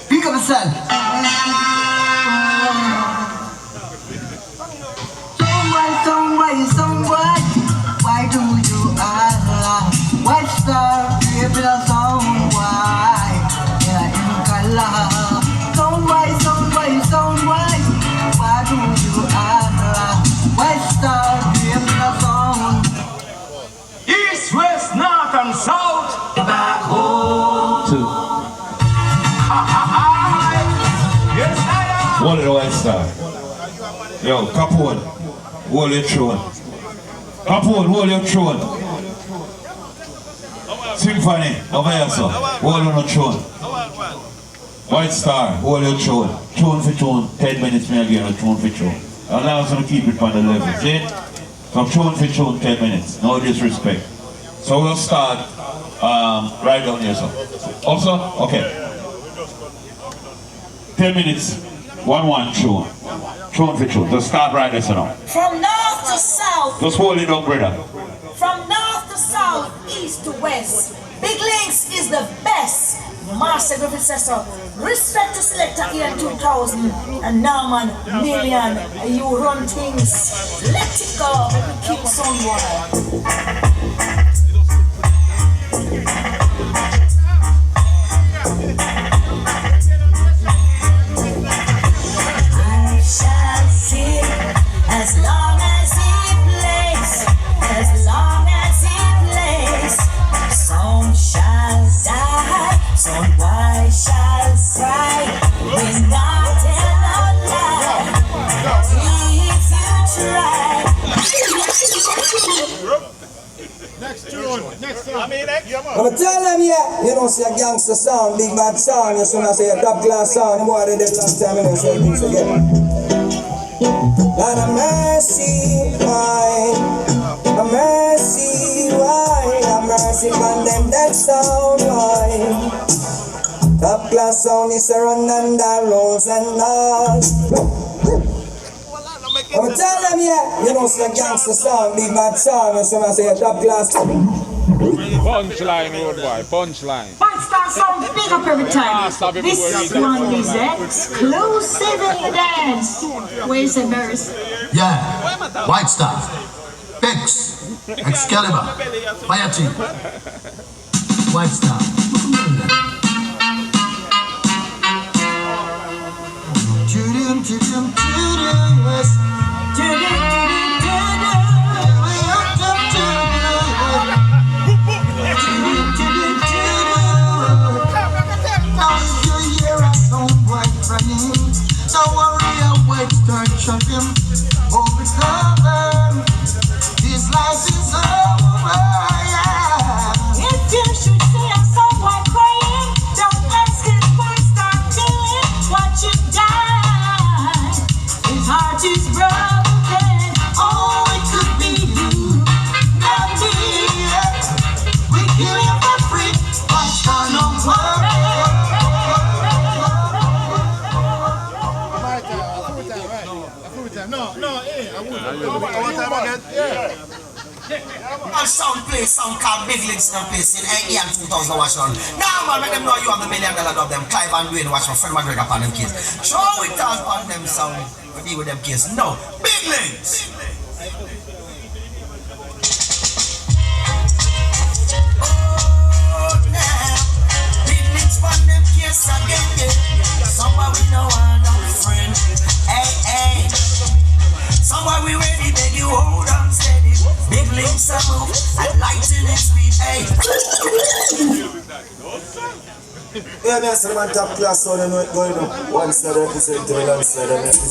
pick up yourself. Somewhere, why do you ask? White Star, give it a song, why? Yeah, in color. Somewhere, why do you ask? White Star, give it a song. East, west, north, and south. Back home. Two. Yes, I am. One of the White Star. Yo, Capone, hold your throne. Capone, hold your throne. Symphony, over here, sir. Hold on your throne. White Star, hold your throne. Throne for throne, 10 minutes me again, throne for throne. And now I'm going to keep it on the level, see? From throne for throne, 10 minutes. No disrespect. So we'll start right down here, sir. Also, okay. 10 minutes, 1-1 throne. Throne for throne. Just start right there, sir, now. From north to south. Just hold it up, brother. From north to south, east to west. Big Links is the best. Master Griffith says so. Respect to Selector Ian 2000 and Norman Million. You run things. Let it go. Keep someone. that's right. Next tune, next song. I'm tell them, yeah, you know, see a gangster sound, big bad sound, you soon as say a top class sound, the boy they did last time, and they say things again. Lord of mercy, why? A mercy, why? A mercy on them that sound, why? Top class sound is a run under roads and all. I'm tell them, yeah, you know, see a gangster sound, big bad sound, you soon as say a top class. Punchline, road boy, punchline. White Star Sound, big up every time. This one is exclusive in the dance. Where's the verse? Yeah, White Star, X, Excalibur, Fire Team, White Star. Don't worry, I'll wait, start chugging. Overcome. This life is over, yeah. If you should see a someone crying, don't ask it first, start feeling what you die. His heart is broken. Oh, it could be you, not me. We kill you for free, but no worry. And sound play, sound called Big Leagues in a place in AEM 2000 watch on. Now man, let them know you have the $1 million of them. Clive and Dwayne watch on Fred McGregor upon them kids. Show it all upon them sound. We deal with them kids. No, Big Leagues. Oh, now, Big Leagues on them kids again, yeah. Somewhere we know one of friend. Hey, hey. Somewhere we ready, beg you hold on steady. Big links a move, and lightning speed, hey. Yeah, man, so the man top class sound, you know it going up. One side represent the other side represent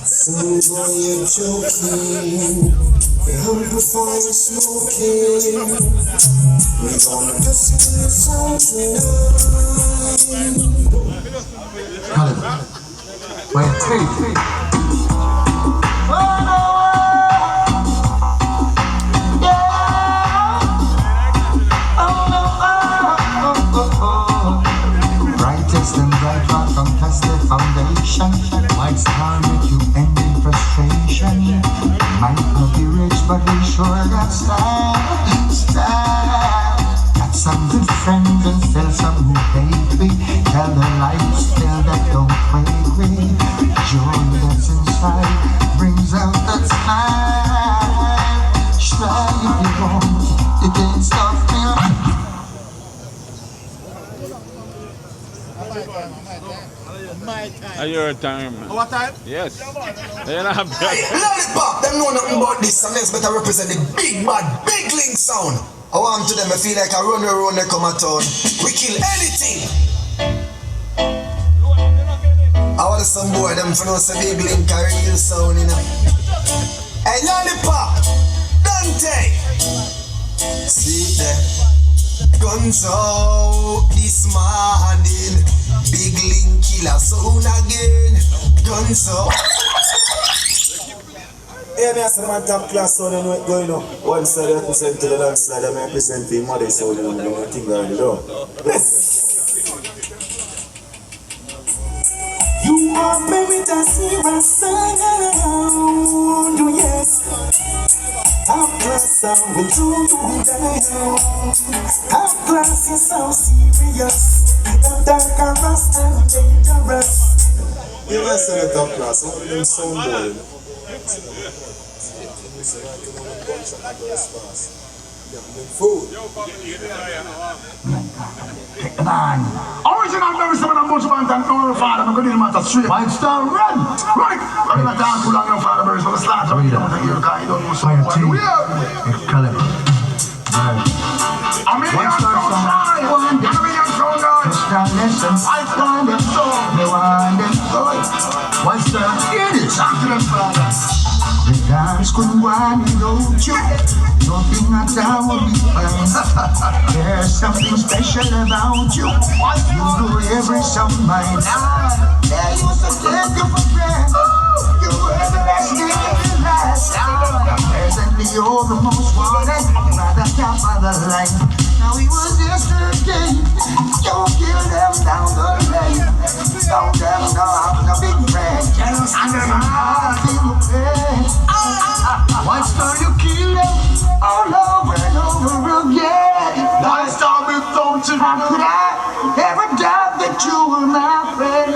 Some boy you're joking, the amplifier smoking. We gonna listen to the sound tonight. Wait. Brightest and bright rock contest the foundation. White Star make you end in frustration. Might not be rich, but we sure got style. Got some good friends and still some who hate me. Tell the life still that don't wake me. Joy that's inside brings out that smile. Try if you want, you can't stop me. Are your time? What time? Yes. Hey, Lollipop, them know nothing about this, and let's better represent the big bad, big link sound. I want to them, I feel like I run around they come a town. We kill anything. I want some boy, them for no say big link a real sound, you know. Hey, Lollipop, Dante. See there. Guns out this morning. Big link killer sound again. Guns out. Yeah, man, so the man top class sound, you know it going up. One side represent to the other side, I represent the mother sound, you know what thing going on. You are merit a serious sound, yes. Top class sound will do you down. Top class is so serious. The darkest and dangerous. Yeah, man, so the top class, all of them sound boy. Food. Man. Original very similar to Bush Band and our father, I'm going to matter straight. White Star, run! Right! I'm going to talk too long, your father, but I'm start to read out here, because you don't know so much. Excalibur. A million sound guys! A million sound guys! White Star, them soul. They want them soul. White Star, hear this. Talk to them, father. The dance couldn't want without you. Nothing at all would be fine. There's something special about you. You do every song mine. They used to take you for granted. You were the best thing in the last. Presently you're the most wanted. By the top of the line. Now it was yesterday. You kill them down the lane. Down them now, the big friend. And them heart in the pain. One star you kill them all over and over again. One star we don't you. How could I ever doubt that you were my friend?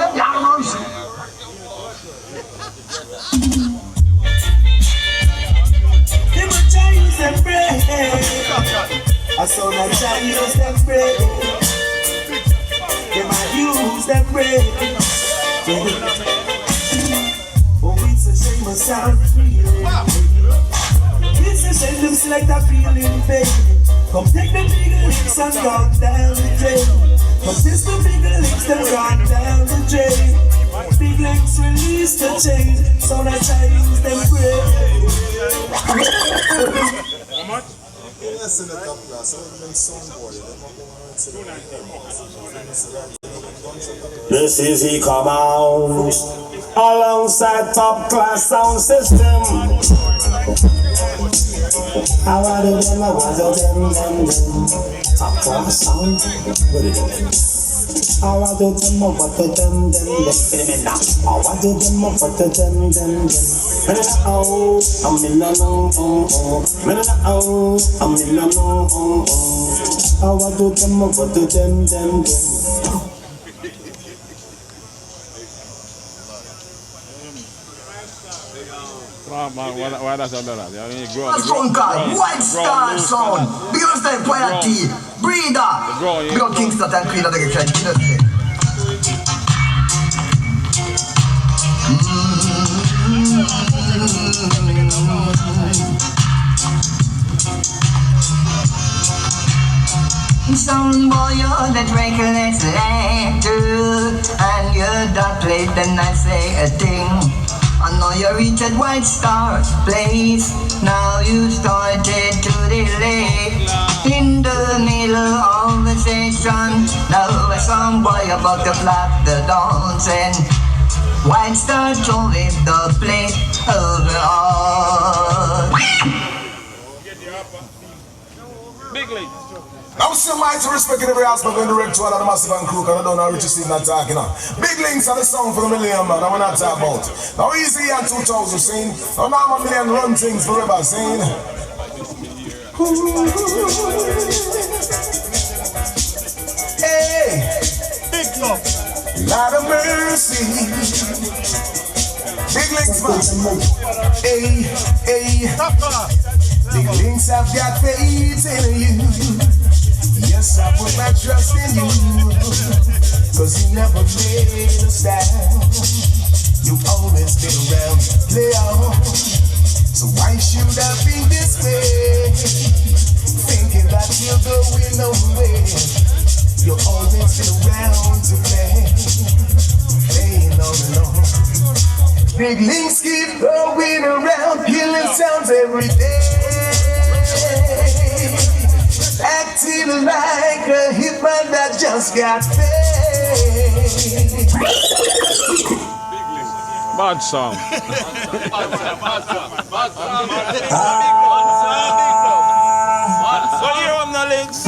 They were Chinese and bread. I saw that Chinese and bread. They might use that bread. Oh, it's a shame I sound feeling. It's a shame them select a feeling, baby. Come take the big licks and rock down the drain. Come test the big licks and rock down the drain. Big licks release the chain, so that I use them bread. How much? Yes, in the top class, I'm soundboard. This is he come out alongside top class sound system. I want to them, I want to them. Top class sound. What is it? I want to them, I want to them. I want to them, I want to them. Oh, I'm in the no. Oh, I'm in the no. I want to them, I want to them. Why that's all that? Strong guy, White Star Sound. Big up style, Quiet T, Breeder. Big up Kingston and Queen of the Kitchen. Sound boy, you're the reckless later, and you don't play then I say a thing. I know you reached that White Star place. Now you started to delay. In the middle of the session, now a song boy about to flap the dance, and White Star to leave the place overall. Big league. I'm still mighty respecting every aspect when the direct to all of the massive and crew, because I don't know Richie Steve not talking now. Big links are the sound for the million man, I'm not talking about. Now easy and 2000 scene. Now I'm a million run things forever scene. Hey, big love. Lot of mercy. Big links man. Hey, hey. Big links have got faith in you. Yes, I put my trust in you, cause you never made a stand. You've always been around, play on. So why should I be this way? Thinking that you're going nowhere. You're always been around to play, playing all along. Big links keep going around, killing sounds every day. Acting like a hitman that just got paid. Bad song. What year on the links?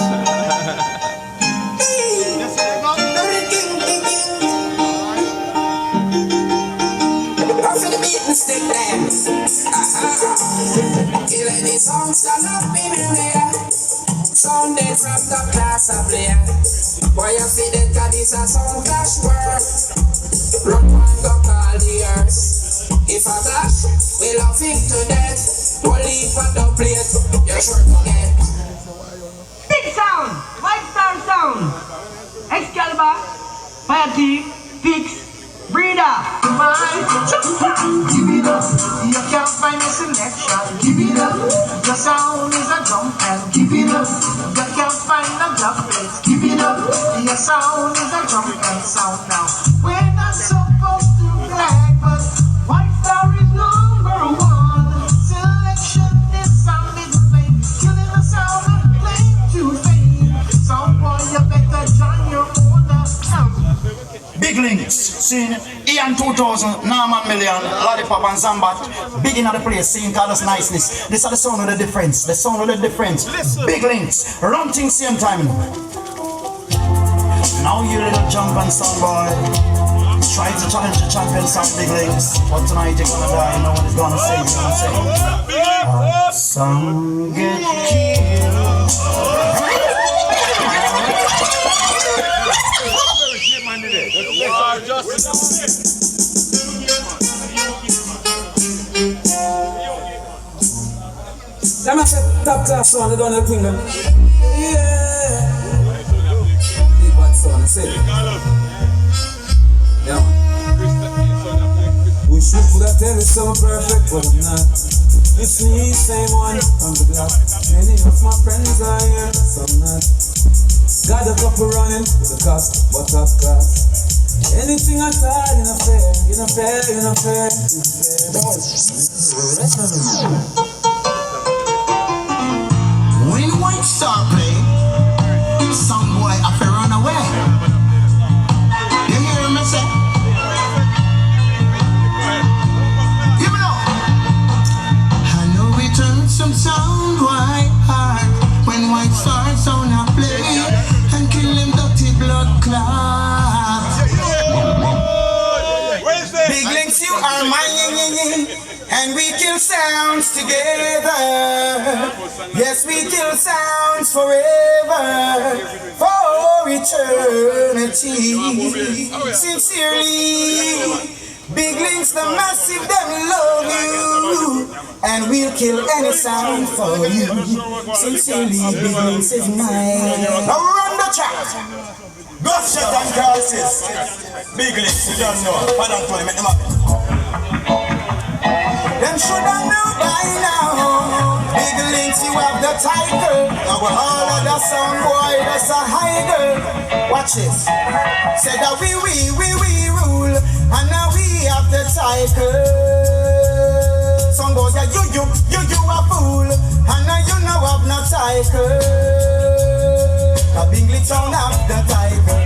Stick dance. Till any song stand up in the air. Sounded from the class of player. Why you see that God is a sound clash word? Rock one go call the earth. If a clash, we love him to death. Only for the plate, you're sure to get. Big sound, White Star Sound. Seba, Patty, Fix, Breeder. Give it up, you can't find a selection. Give it up, the sound is a drum and give it up. You can't find a drum place. Give it up, your sound is a drum and sound now. We're not supposed to brag, but White Star is #1. Selection is some little thing, killing the sound and playing to fame. Some boy, you better join your own. Big links, seen Ian 2000, Norman Million, Lollipop and Zambat. Big in the place, seeing colors niceness. This is the sound of the difference, the sound of the difference. Big links, run things same time. Now you little jump and sound boy. Try to challenge the champion sound Big links. But tonight you're gonna die, you know what he's gonna say, he's gonna say. Some get killed. Let me say top class one, they don't have kingdom. Yeah. Big bad son, say it. Yeah. Wish you could have tell me so perfect, but I'm not. It's me, same one from the block. Many of my friends are here, some not. Got a couple running with the cost, but top class. Anything I thought in a fair. When White Star play, some boy have to run away. You hear me say? You know, I know we turn some sound white hard when White Star sound a play and kill them dirty blood clots. Big links, you are mine, and we kill sounds together. Yes, we kill sounds forever, for eternity. Sincerely, Big links, the massive, them love you, and we'll kill any sound for you. Sincerely, Big links is mine. Now run the chat. Gunshot and crosses. Big links, you don't know. I don't want to make them up. Them should have known by now. Big links, you have the title. All of the sound boy, that's a high girl. Watch this. Say that we rule, and now we have the title. Some boys are you a fool, and now you know have no title. The Big links don't have the title.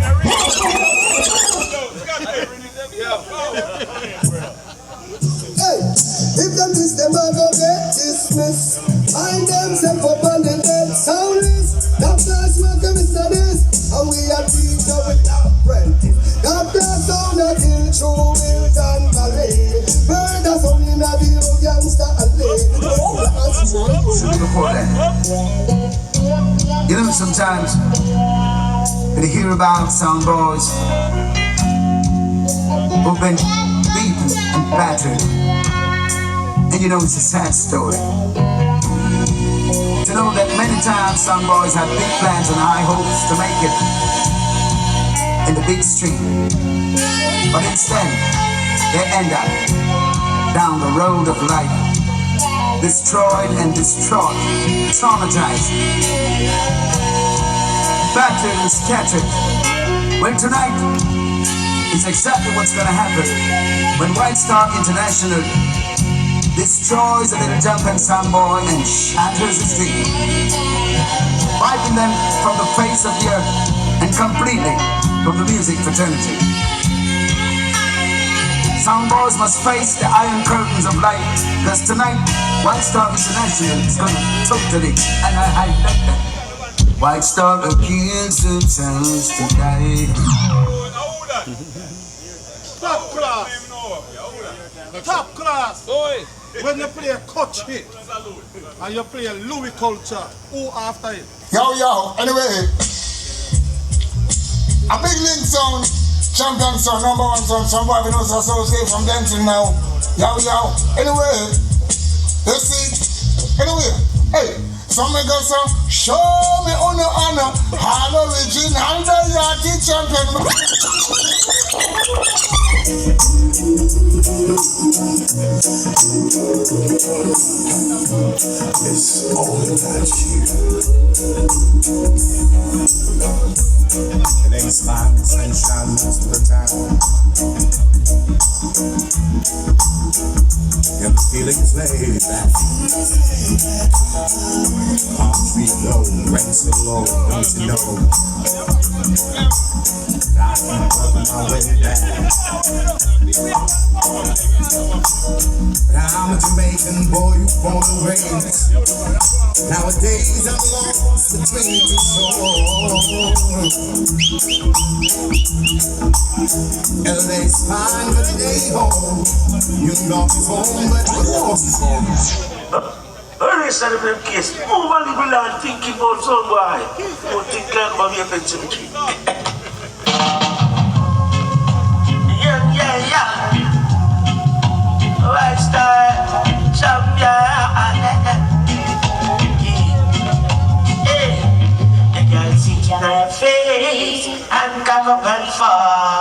If them miss them, I go get dismissed. Find themselves up on the dead soundless. That class work Mr. This, and we are teacher with apprentice. That class sound that in true Wilton Valley. Murder sound in a the old youngster alley. Before that, you know, sometimes when you hear about sound boys who've been beaten and battered, and you know it's a sad story. To know that many times some boys have big plans and high hopes to make it in the big street, but instead they end up down the road of life, destroyed and distraught, traumatized, battered and scattered. Well, tonight is exactly what's gonna happen when White Star International destroys a little jumping sound boy and shatters his dream, wiping them from the face of the earth and completely from the music fraternity. Sound boys must face the iron curtains of life, because tonight White Star International is gonna totally, and I like that. White Star against the chance to die. Top class. Top class. Oi. When you play a coach hit and you play a Louis culture, who after it? Yo, anyway. A Big link sound, champion sound, #1 sound, some boy we know associate from Denton now. Yo, anyway. You see, anyway, hey, So me go so, show me honor, all original, the Yaki champion. It's all about you. It ain't smile, sunshine most of the time. And the feeling is laid back. Palm tree low, rain so low, don't you know? I keep working my way back. But I'm a Jamaican boy who's born and raised. Nowadays I'm lost between two shores. LA's fine, but it ain't home. New York is home, but the lost is home. Listen to them case. Move a little and think about some boy. Don't think like about your pension tree. Yeah. Lifestyle champion. The girl sit in her face and come up and fall.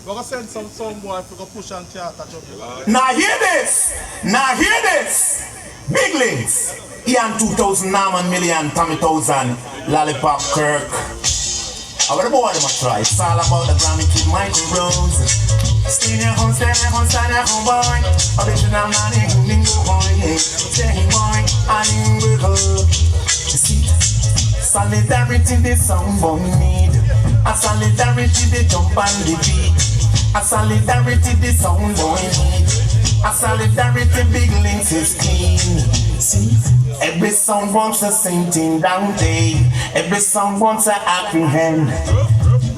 We're gonna send some boy if we go push and theater. Now hear this. Big links. Ian 2000, Norman Million, Tommy 1000, Lollipop Kirk. I want the boy them a try. It's all about the Grammy Kid Michael Rose. Stay there, home, boy. Original man, boy. Stay boy, and wiggle. You see, solidarity the sound boy need. A solidarity the jump and the beat. A solidarity the sound boy need. A solidarity big links is clean. See, every song wants the same thing down day. Every song wants a happy hand.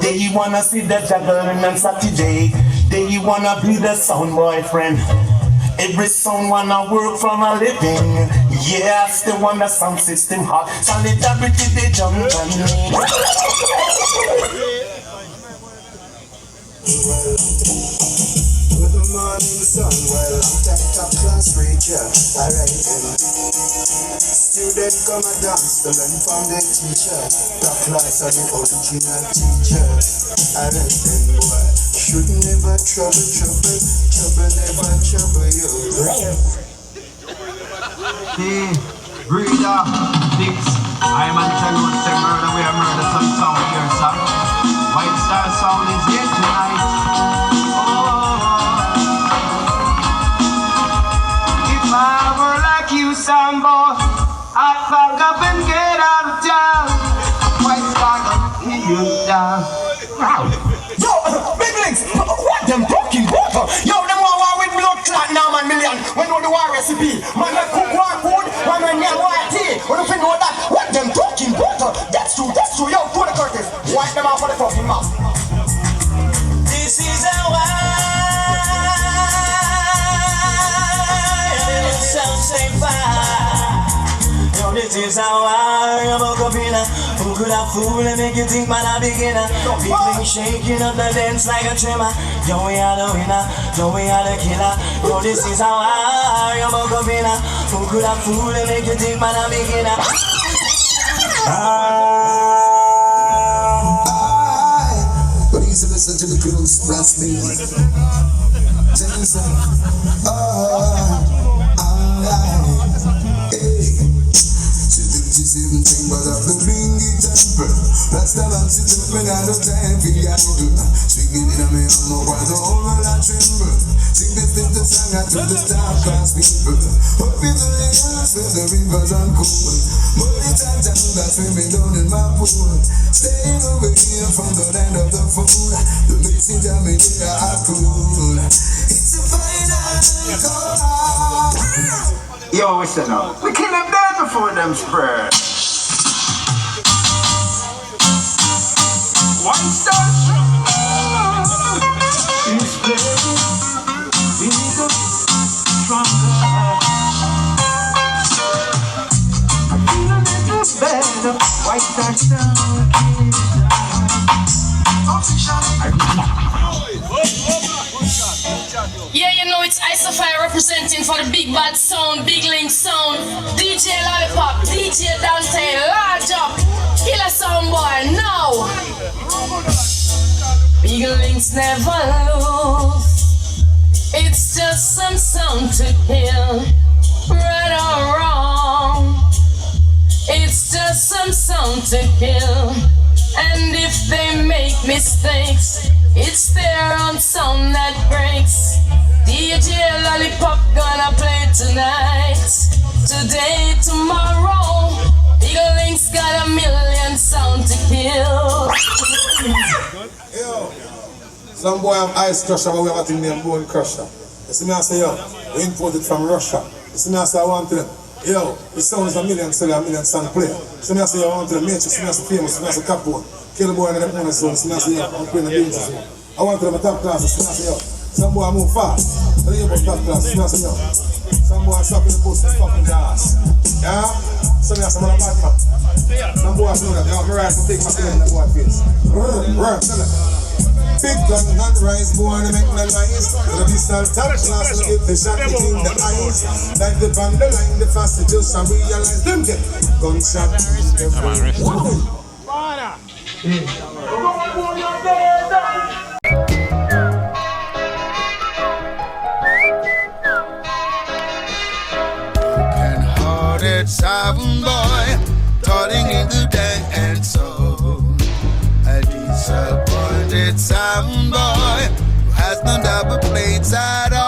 They wanna see the juggling on Saturday. They wanna be the sound boyfriend. Every song wanna work for a living. Yes, they want the sound system hot. Solidarity they jump on me. Good morning, sun, well, I'm top class preacher, alright then. Student come a dance to learn from the teacher. Top class are the original teacher, alright then, boy. Should never trouble never trouble you. Breeder, Dix, I am Antonio, say murder, we are murder, some sound here, son. White Star Sound is here tonight. If I were like you, Sambo, I'd fuck up and get out of town. White Star, you down. Yo, Big Links, what them talking about? Yo, them war with blood clot now, man, million. When know the war recipe, man, I cook war food, man, I need war tea. When you know that, what them talking about? That's true, yo, Tony Curtis, wipe them out for the fucking mouth. This is how I sound say fire. Yo, this is how I am a copina. Who could have fooled and make you think man a beginner? People shaking up the dance like a tremor. Yo, we are the winner, yo, we are the killer. Yo, this is how I am a copina. Who could have fooled and make you think man a beginner? Please listen to the girls blast me. Thing but I've been being temper. That's the love to do when I don't time for you. Swinging in a me on my while the whole world I tremble. Sing this little song out to the star class people. Up in the hills where the rivers are cool. Money time that's swimming down in my pool. Staying over here from the land of the fool. The mixing jam in here are cool. It's a final call. Yo, listen up. We kill them dead before them spread. One star This place is a stronger. I feel a little better. White Star Sound. SFI representing for the big bad sound, big link sound. DJ Lollipop, DJ Dante, large up. Killer sound boy, no. Big links never lose. It's just some sound to kill. Right or wrong. It's just some sound to kill. And if they make mistakes, it's their own sound that breaks. DJ Lollipop gonna play tonight, today, tomorrow. Eagle Link's got 1,000,000 sound to kill. Yo, some boy have ice crusher, but we have a thing named bone crusher. You see me I say, yo, we imported from Russia. You see me I say, I want to them. Yo, the sound is 1,000,000 seller, 1,000,000 sound player. So me I say, I want to the Matrix, see me I say famous, see me I say Capone. Kill the boy in the corner zone, see me I say, yo, I'm playing the games zone. I want to them a top class, see me I say, yo, some boy move fast. Tell you about top class, see me I say, yo. Some boy stop in the post and fucking gas. Yeah? So me I say, I'm a bad man. Some boy know that, yo, I'm right to take my thing in the boy face. Run, tell it. Big gun and rise, born to make no noise. The pistol top class and get the shot between the eyes. Like the band, the line, the fast, just and realize them get gunshot. Broken-hearted sound boy, darting in the day and soul. A disappointed sound boy who has no double plates at all.